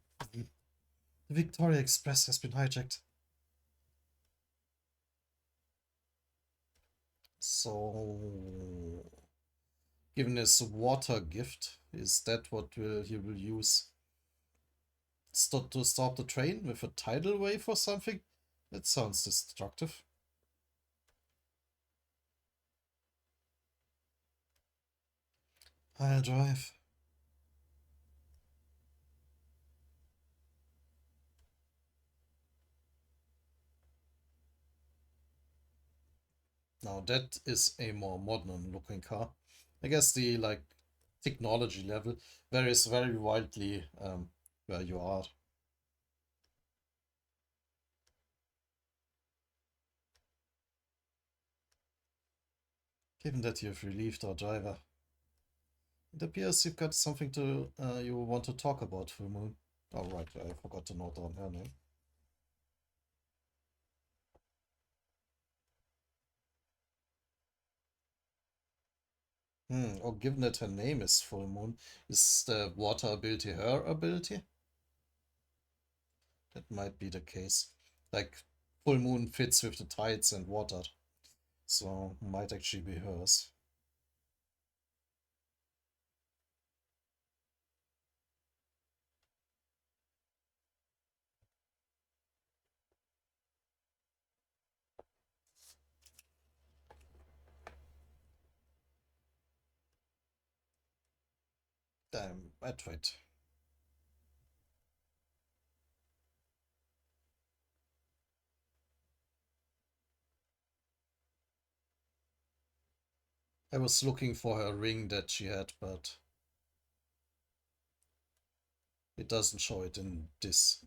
Victoria Express has been hijacked. So, given his water gift, is that what he will use to stop the train with a tidal wave or something? That sounds destructive. I'll drive. Now that is a more modern looking car. I guess the like technology level varies very widely where you are. Given that you've relieved our driver, it appears you've got something to you want to talk about, Full Moon. Oh right, I forgot to note down her name. Or given that her name is Full Moon, is the water ability her ability? That might be the case. Like, Full Moon fits with the tides and water, so might actually be hers. Damn, I tried. I was looking for her ring that she had, but it doesn't show it in this.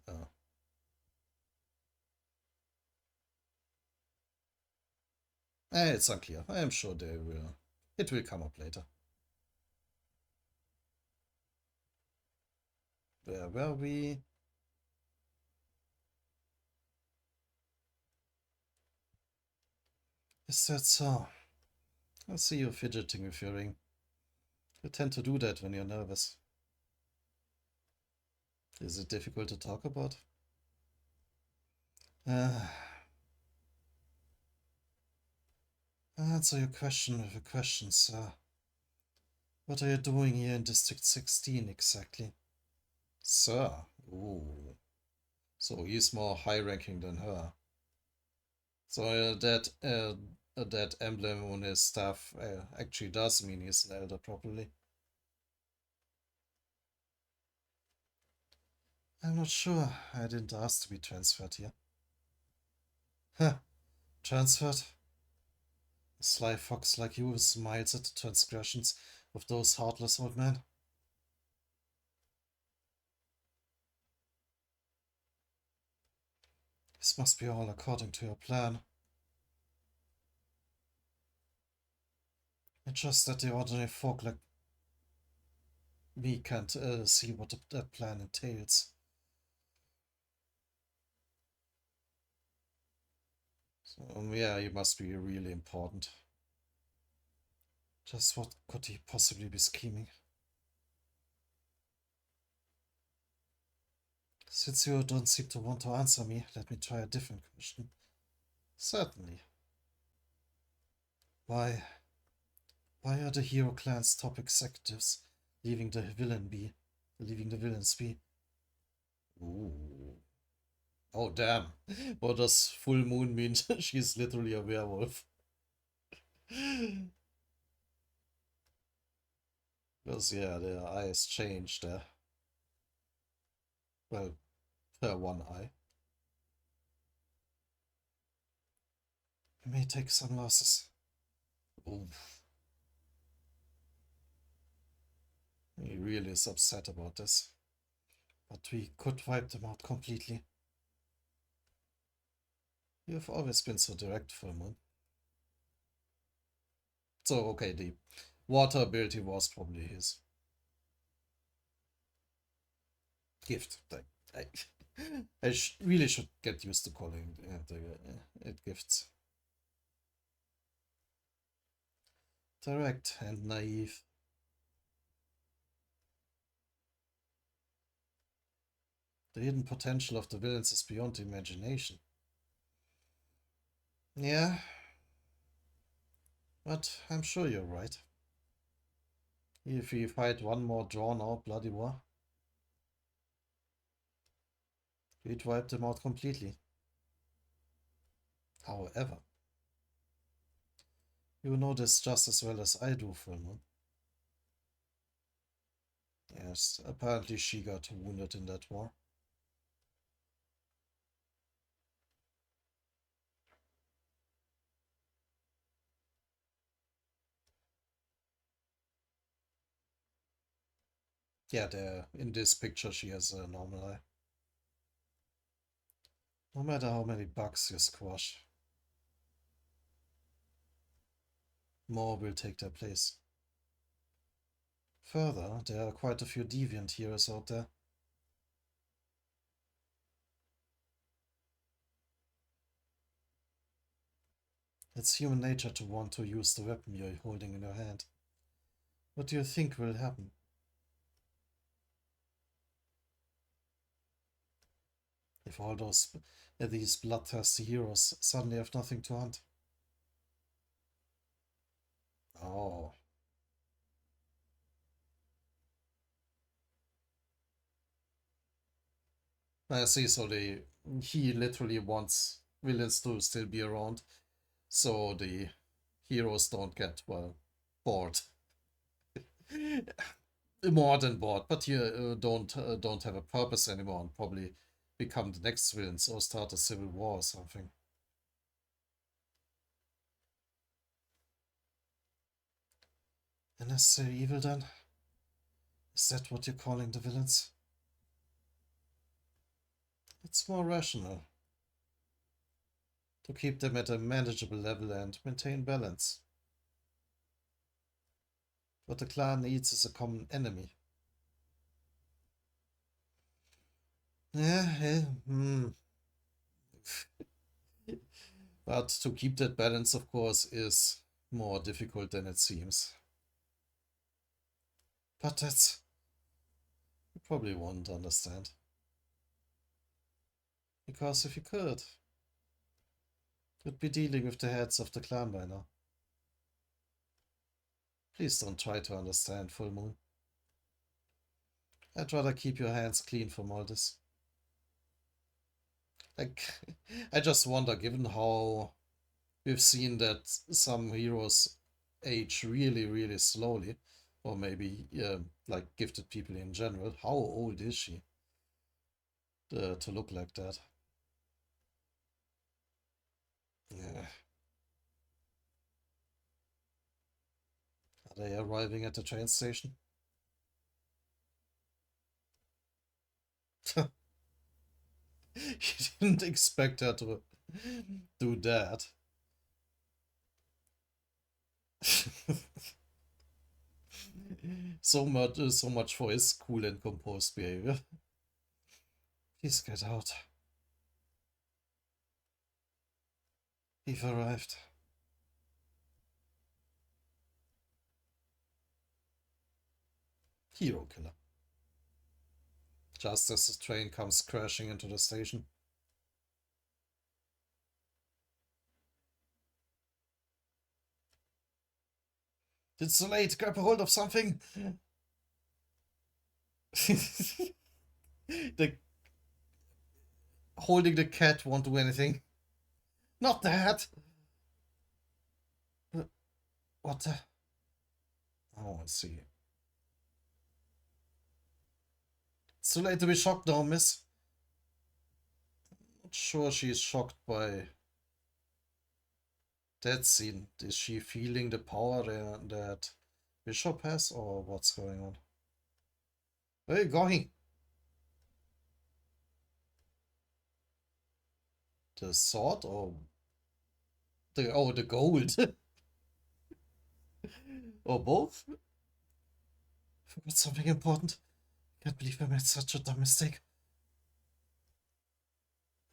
It's unclear. I am sure they will. It will come up later. Where were we? Is that so? I see you fidgeting with your ring. You tend to do that when you're nervous. Is it difficult to talk about? Uh, Answer your question with a question, sir. What are you doing here in District 16 exactly? Sir? Ooh. So he's more high ranking than her. So that emblem on his staff actually does mean he's an elder properly. I'm not sure. I didn't ask to be transferred here. Huh. Transferred? A sly fox like you smiles at the transgressions of those heartless old men. This must be all according to your plan. It's just that the ordinary folk like me can't see what that plan entails. So, yeah, you must be really important. Just what could he possibly be scheming? Since you don't seem to want to answer me, let me try a different question. Certainly. Why why are the hero clan's top executives leaving the villains be? Ooh. Oh damn. What does full moon mean? She's literally a werewolf. Because yeah, their eyes changed there. Well, her one eye. We may take some losses. Oof. He really is upset about this. But we could wipe them out completely. You've always been so direct, Full Moon. So, okay, the water ability was probably his gift. I, really should get used to calling it gifts. Direct and naive. The hidden potential of the villains is beyond imagination. Yeah, but I'm sure you're right. If we fight one more drawn out bloody war, we'd wipe them out completely. However, you know this just as well as I do, Full Moon. Yes, apparently she got wounded in that war. Yeah, in this picture she has a normal eye. No matter how many bugs you squash, more will take their place. Further, there are quite a few deviant heroes out there. It's human nature to want to use the weapon you're holding in your hand. What do you think will happen? If all these bloodthirsty heroes suddenly have nothing to hunt. Oh. I see, so he literally wants villains to still be around, so the heroes don't get, well, bored. More than bored, but you don't have a purpose anymore and probably become the next villains or start a civil war or something. A necessary evil then? Is that what you're calling the villains? It's more rational to keep them at a manageable level and maintain balance. What the clan needs is a common enemy. Yeah. But to keep that balance, of course, is more difficult than it seems. But that's... You probably won't understand. Because if you could, you'd be dealing with the heads of the clan by now. Please don't try to understand, Full Moon. I'd rather keep your hands clean from all this. Like, I just wonder, given how we've seen that some heroes age really, really slowly, or maybe like gifted people in general, how old is she to look like that? Yeah. Are they arriving at the train station? You didn't expect her to do that. So much for his cool and composed behavior. Please get out. We've arrived. Hero Killer. Just as the train comes crashing into the station. It's too late. Grab a hold of something. The holding the cat won't do anything. Not that. What the? Oh, I see. It's too late to be shocked now, miss. Not sure she's shocked by that scene. Is she feeling the power that Bishop has, or what's going on? Where are you going? The sword or the gold? Or both? Forgot something important. Can't believe I made such a dumb mistake.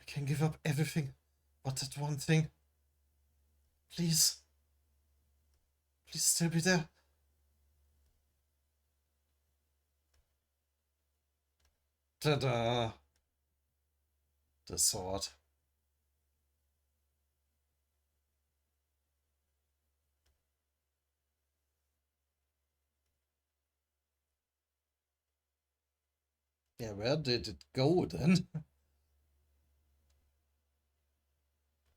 I can give up everything but that one thing. Please. Please still be there. Ta-da! The sword. Yeah, where did it go then?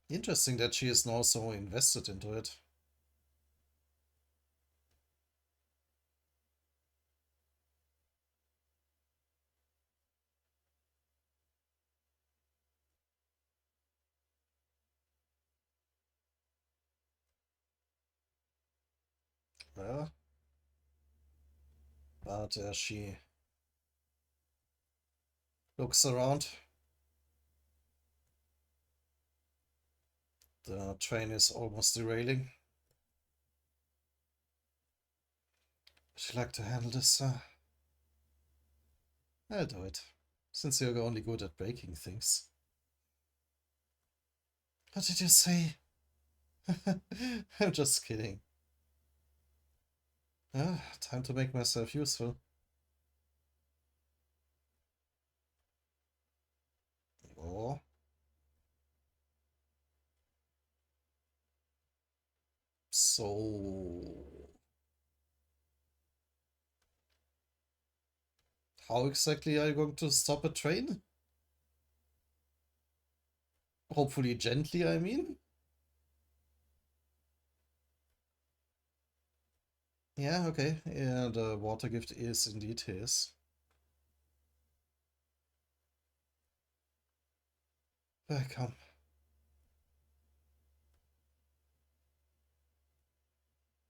Interesting that she is now so invested into it. Well, but as she looks around, the train is almost derailing. Would you like to handle this? I'll do it, since you're only good at breaking things. What did you say? I'm just kidding. Time to make myself useful. Oh. So, how exactly are you going to stop a train? Hopefully gently, I mean. Yeah, okay. Yeah, the water gift is indeed his. Come.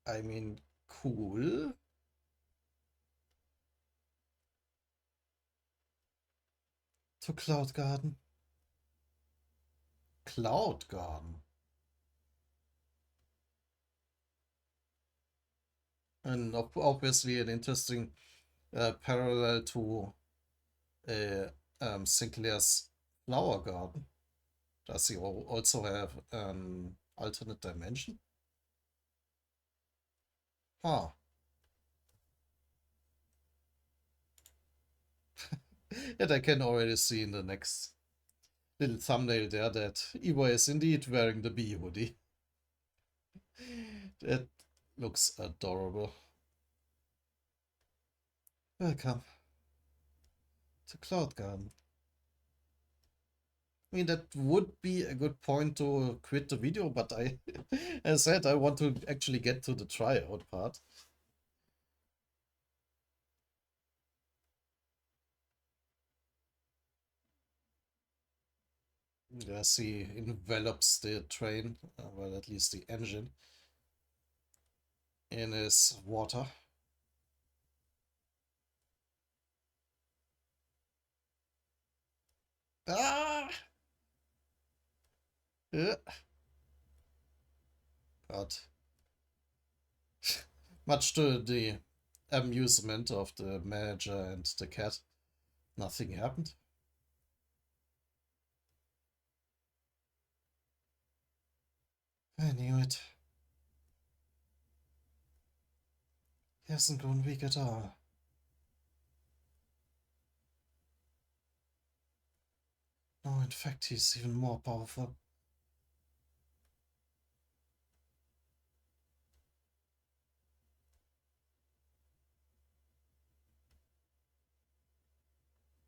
I mean, cool. To Cloud Garden. Cloud Garden. And obviously an interesting parallel to uh, Sinclair's Flower Garden. Does he also have an alternate dimension? Huh. And I can already see in the next little thumbnail there that Iwa is indeed wearing the bee hoodie. That looks adorable. Welcome to Cloud Garden. I mean, that would be a good point to quit the video, but as I said, I want to actually get to the tryout part. Yes, he envelops the train, well, at least the engine, in his water. Ah! Uh, God. Much to the amusement of the manager and the cat, nothing happened. I knew it. He hasn't gone weak at all. No, in fact, he's even more powerful.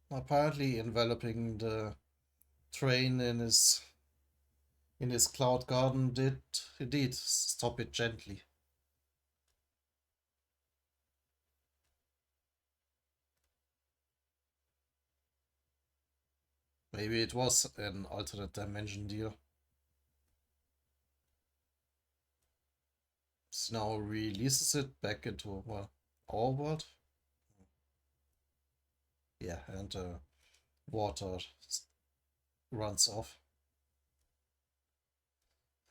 Apparently, enveloping the train in his cloud garden did indeed stop it gently. Maybe it was an alternate dimension deal. So now releases it back into, well, our world. Yeah, and water runs off.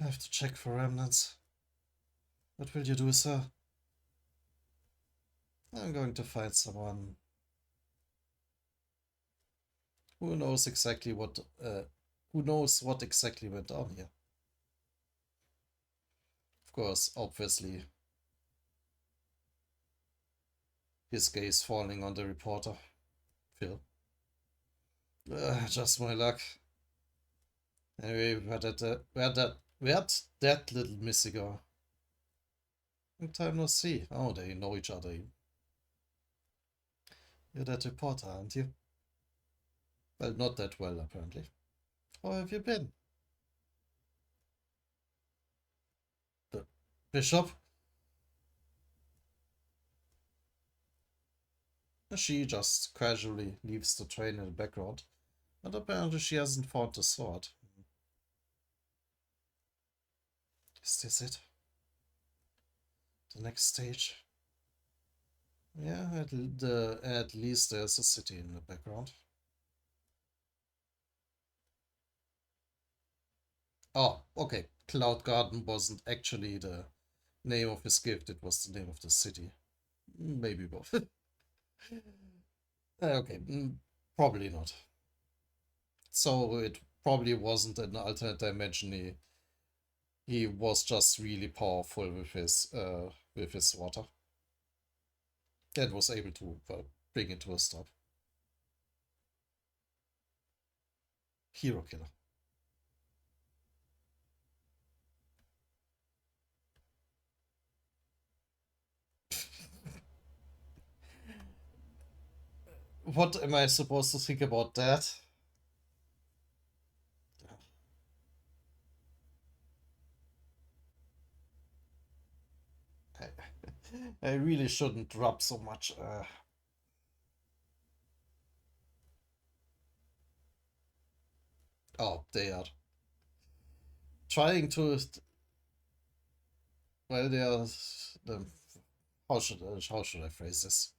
I have to check for remnants. What will you do, sir? I'm going to find someone who knows exactly who knows what exactly went on here. Of course, obviously, his gaze falling on the reporter, Phil. Just my luck. Anyway, where'd that little missy go? Long time no see. Oh, they know each other. You're that reporter, aren't you? Well, not that well, apparently. How have you been? The bishop? She just casually leaves the train in the background, and apparently she hasn't found the sword. Is this it? The next stage? Yeah, at least there's a city in the background. Oh, okay. Cloud Garden wasn't actually the name of his gift, it was the name of the city. Maybe both. Okay, probably not. So it probably wasn't an alternate dimension. He was just really powerful with his water. and was able to bring it to a stop. Hero Killer. What am I supposed to think about that? I really shouldn't rub so much. Oh, they are trying to. Well, they are. How should I phrase this?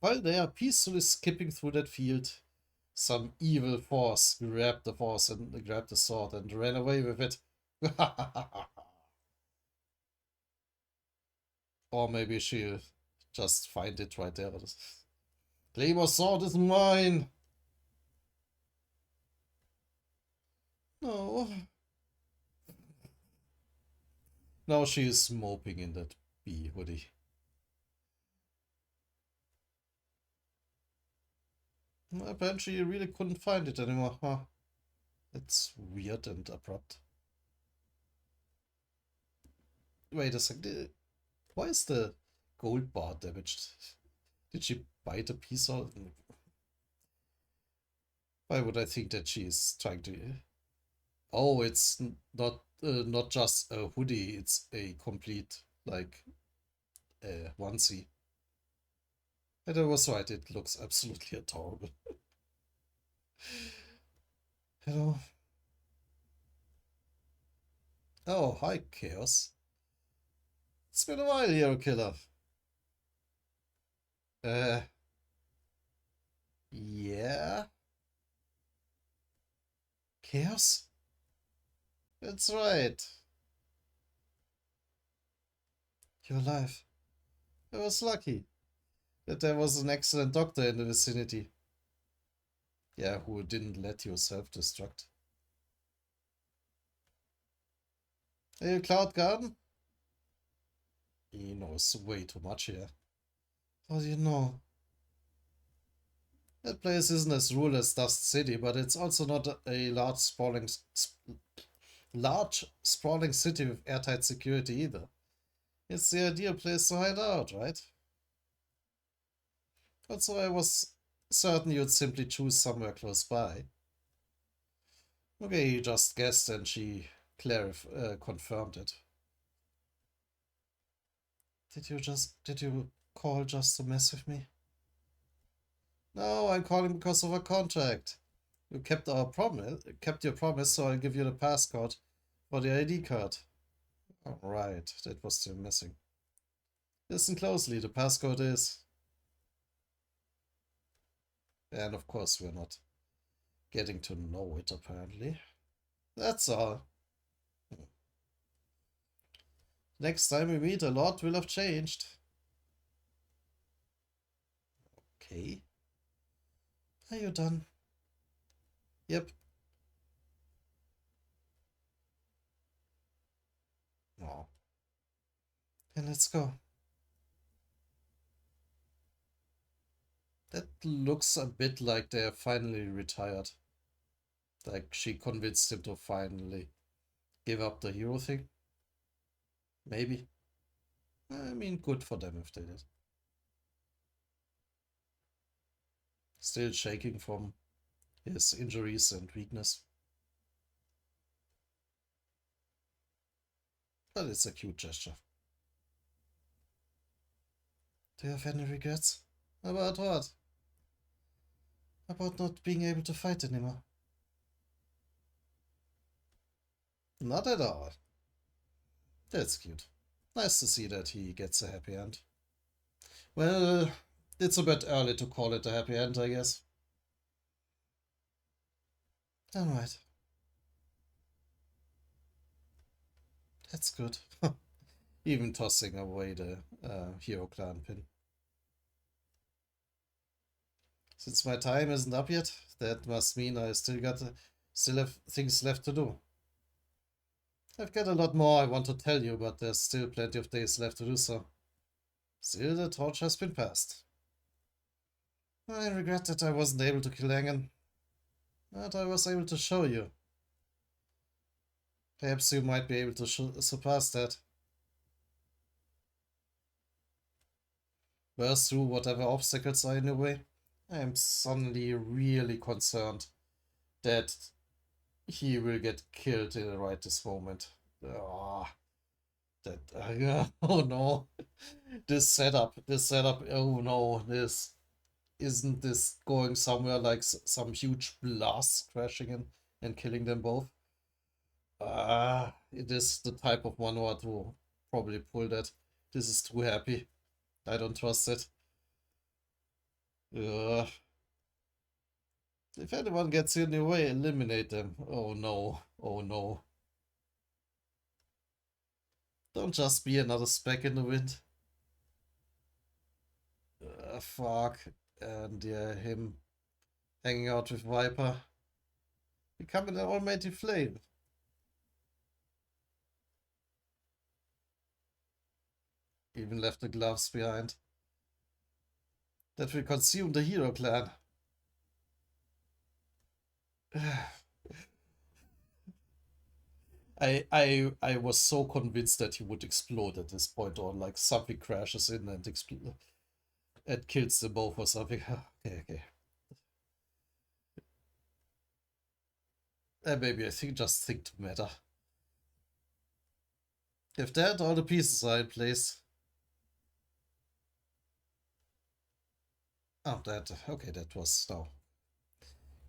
While they are peacefully skipping through that field, some evil force grabbed the force and grabbed the sword and ran away with it. Or maybe she'll just find it right there. Claymor's sword is mine! No. Now she is moping in that bee hoodie. Apparently you really couldn't find it anymore, huh? It's weird and abrupt. Wait a second. Why is the gold bar damaged? Did she bite a piece out? Why would I think that she is trying to... Oh, it's not just a hoodie, it's a complete, like, onesie. And I was right, it looks absolutely adorable. Hello. Oh, hi, Chaos. It's been a while, Hero Killer. Uh, yeah? Chaos? That's right. You're alive. I was lucky that there was an excellent doctor in the vicinity. Yeah, who didn't let you self-destruct. Are you Cloud Garden? He knows way too much here. How do you know? That place isn't as rural as Dust City, but it's also not a large sprawling city with airtight security either. It's the ideal place to hide out, right? Also, I was certain you'd simply choose somewhere close by. Okay, you just guessed and she confirmed it. Did you call just to mess with me? No, I'm calling because of a contract. You kept your promise, so I'll give you the passcode for the ID card. All right, that was still missing. Listen closely, the passcode is... And of course we're not getting to know it, apparently. That's all. Next time we meet, a lot will have changed. Okay. Are you done? Yep. Oh. Then let's go. That looks a bit like they're finally retired. Like she convinced him to finally give up the hero thing. Maybe. I mean, good for them if they did. Still shaking from his injuries and weakness. But it's a cute gesture. Do you have any regrets? About what? About not being able to fight anymore? Not at all. That's cute. Nice to see that he gets a happy end. Well, it's a bit early to call it a happy end, I guess. Alright. That's good. Even tossing away the Hero Clan pin. Since my time isn't up yet, that must mean I still have things left to do. I've got a lot more I want to tell you, but there's still plenty of days left to do so. Still, the torch has been passed. I regret that I wasn't able to kill Engen, but I was able to show you. Perhaps you might be able to surpass that. Burst through whatever obstacles are in your way. I am suddenly really concerned that he will get killed in right this moment. Ah, oh no, this setup. Oh no, this isn't this going somewhere like some huge blast crashing in and killing them both. It is the type of manhwa to probably pull that. This is too happy. I don't trust it. Ugh. If anyone gets in your way, eliminate them. Oh no. Oh no. Don't just be another speck in the wind. Fuck. And yeah, him hanging out with Viper. Becoming an almighty flame. Even left the gloves behind. That will consume the Hero clan. I was so convinced that he would explode at this point, or like something crashes in and and kills them both or something. Okay. Maybe I just think to matter. If that, all the pieces are in place. Oh, that. Okay, that was now.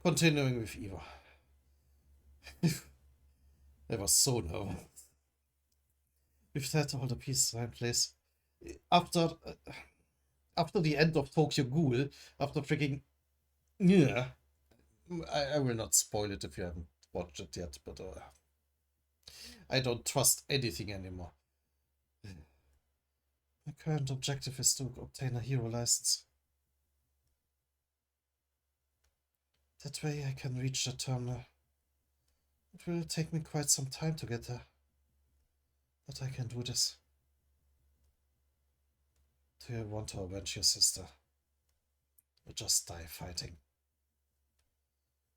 Continuing with Eva. I was so nervous. With that, all the pieces are in place. After after the end of Tokyo Ghoul, after freaking. Yeah. I will not spoil it if you haven't watched it yet, but I don't trust anything anymore. My current objective is to obtain a hero license. That way I can reach the terminal. It will take me quite some time to get there. But I can do this. Do you want to avenge your sister? Or just die fighting?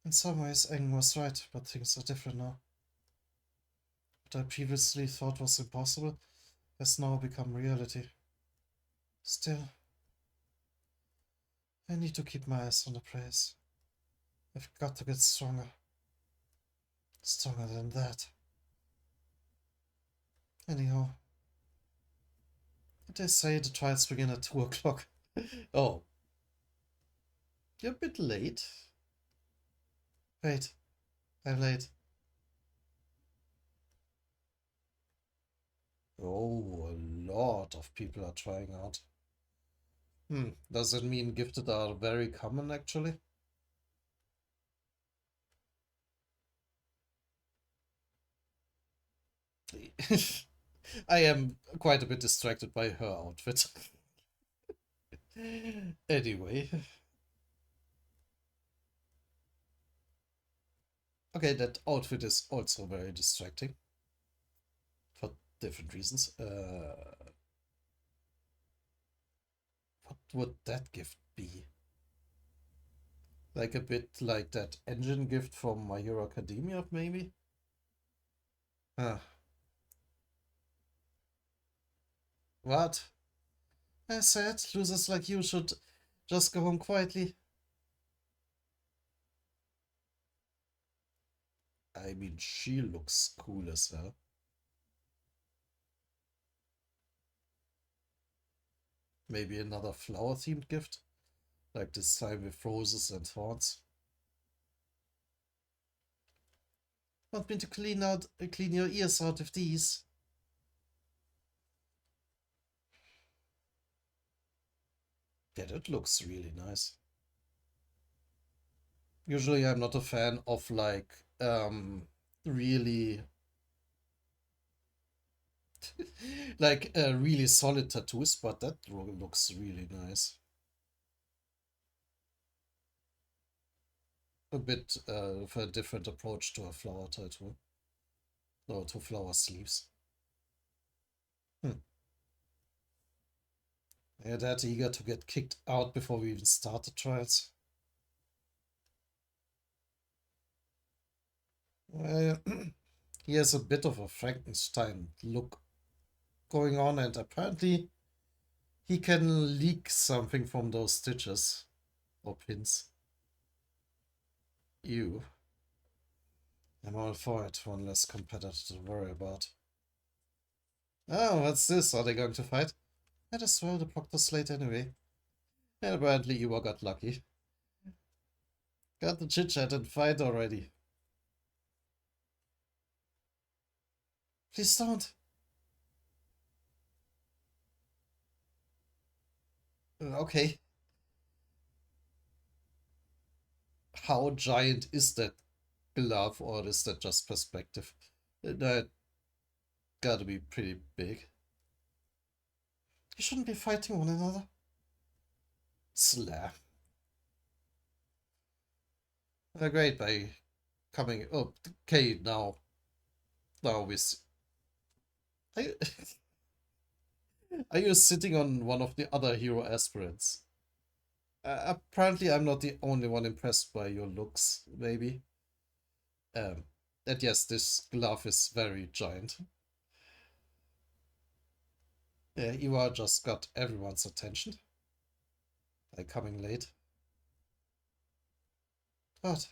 In some ways, Aang was right, but things are different now. What I previously thought was impossible has now become reality. Still, I need to keep my eyes on the prize. I've got to get stronger. Stronger than that. Anyhow, they say the trials begin at 2 o'clock. Oh. You're a bit late. Wait, I'm late. Oh, a lot of people are trying out. Does it mean gifted are very common actually? I am quite a bit distracted by her outfit. Anyway. Okay, that outfit is also very distracting. For different reasons. What would that gift be? Like a bit like that engine gift from My Hero Academia, maybe? What? I said losers like you should just go home quietly. I mean, she looks cool as hell. Maybe another flower-themed gift? Like this time with roses and thorns. Want me to clean your ears out with these? Yeah, that looks really nice. Usually I'm not a fan of like really like really solid tattoos, but that looks really nice. A bit of a different approach to a flower tattoo. No, to flower sleeves. They're that eager to get kicked out before we even start the trials. He has a bit of a Frankenstein look going on, and apparently he can leak something from those stitches or pins. Ew. I'm all for it. One less competitor to worry about. Oh, what's this? Are they going to fight? Might as well, the proctor's late anyway. And apparently Iwa got lucky. Got the chit-chat and fight already. Please don't. Okay. How giant is that glove, or is that just perspective? That gotta be pretty big. You shouldn't be fighting one another. Slap. Great, by coming up. Okay, now we are you, are you sitting on one of the other hero aspirants? Apparently I'm not the only one impressed by your looks, maybe. And yes, this glove is very giant. Yeah, Iwa just got everyone's attention by coming late. What?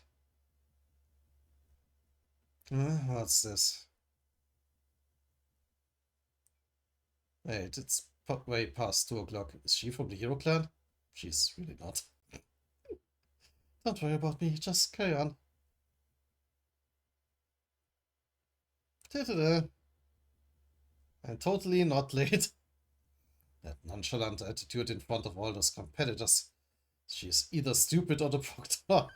What's this? Wait, it's way past 2 o'clock. Is she from the Hero Clan? She's really not. Don't worry about me, just carry on. I'm totally not late. That nonchalant attitude in front of all those competitors. She's either stupid or the proctor.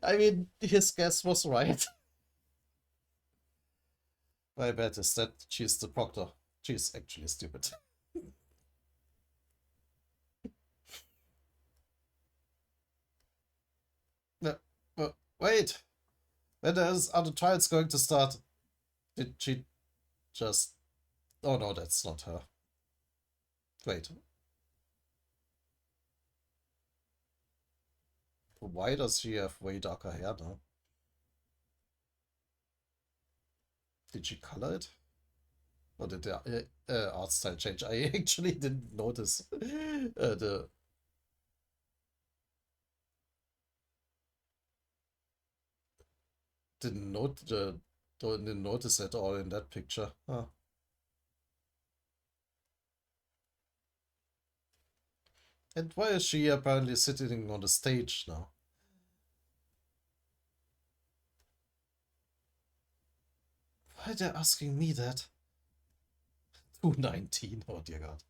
I mean, his guess was right. My bet is that she's the proctor. She's actually stupid. Wait. When are the trials going to start? Did she just... Oh no, that's not her. Wait. Why does she have way darker hair now? Did she color it? Or did the art style change? I actually didn't notice the... Didn't notice at all in that picture. Huh. And why is she apparently sitting on the stage now? Why are they asking me that? 219, oh dear god.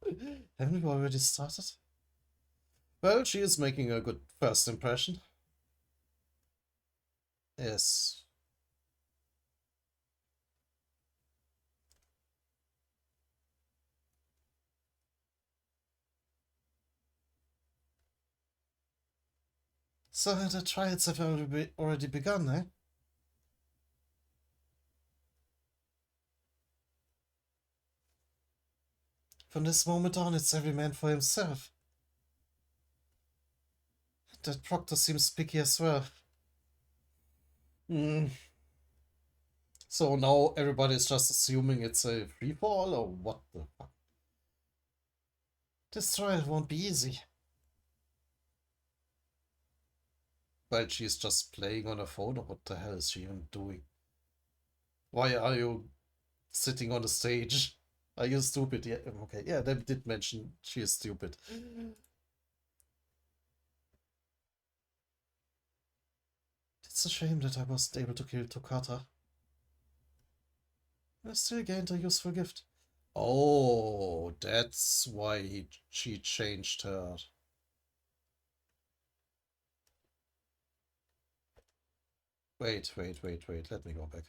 Haven't we already started? Well, she is making a good first impression. Yes. So the trials have already begun, eh? From this moment on, it's every man for himself. That proctor seems picky as well. So now everybody's just assuming it's a free fall, or what the fuck? This trial won't be easy. But she's just playing on her phone, or what the hell is she even doing? Why are you sitting on the stage? Are you stupid? Yeah, okay. Yeah, they did mention she is stupid. It's a shame that I wasn't able to kill Toccata. I still gained a useful gift. Oh, that's why she changed her. Wait. Let me go back.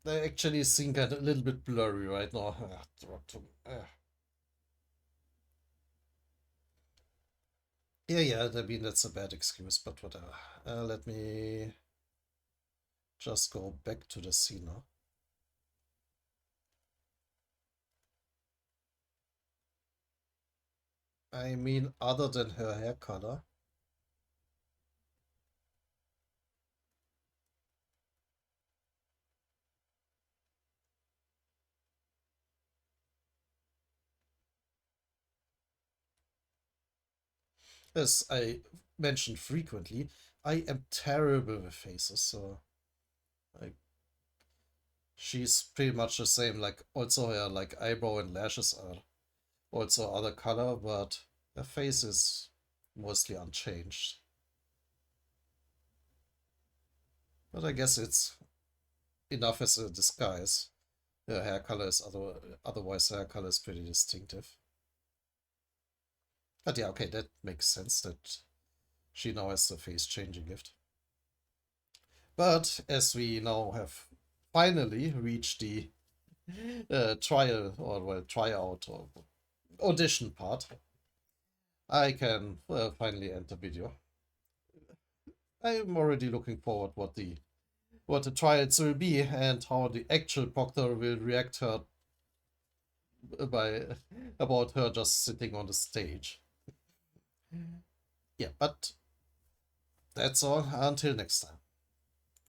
They actually seem kind of a little bit blurry right now. Yeah, I mean, that's a bad excuse, but whatever. Let me just go back to the scene now. I mean, other than her hair color. As I mentioned frequently, I am terrible with faces, so like she's pretty much the same. Like also her like eyebrow and lashes are also other color, but her face is mostly unchanged. But I guess it's enough as a disguise. Her hair color is otherwise her hair color is pretty distinctive. But yeah, okay, that makes sense that she now has the face changing gift. But as we now have finally reached the trial or well tryout or audition part, I can finally end the video. I'm already looking forward what the trials will be and how the actual proctor will react her by about her just sitting on the stage. Yeah, but that's all. Until next time.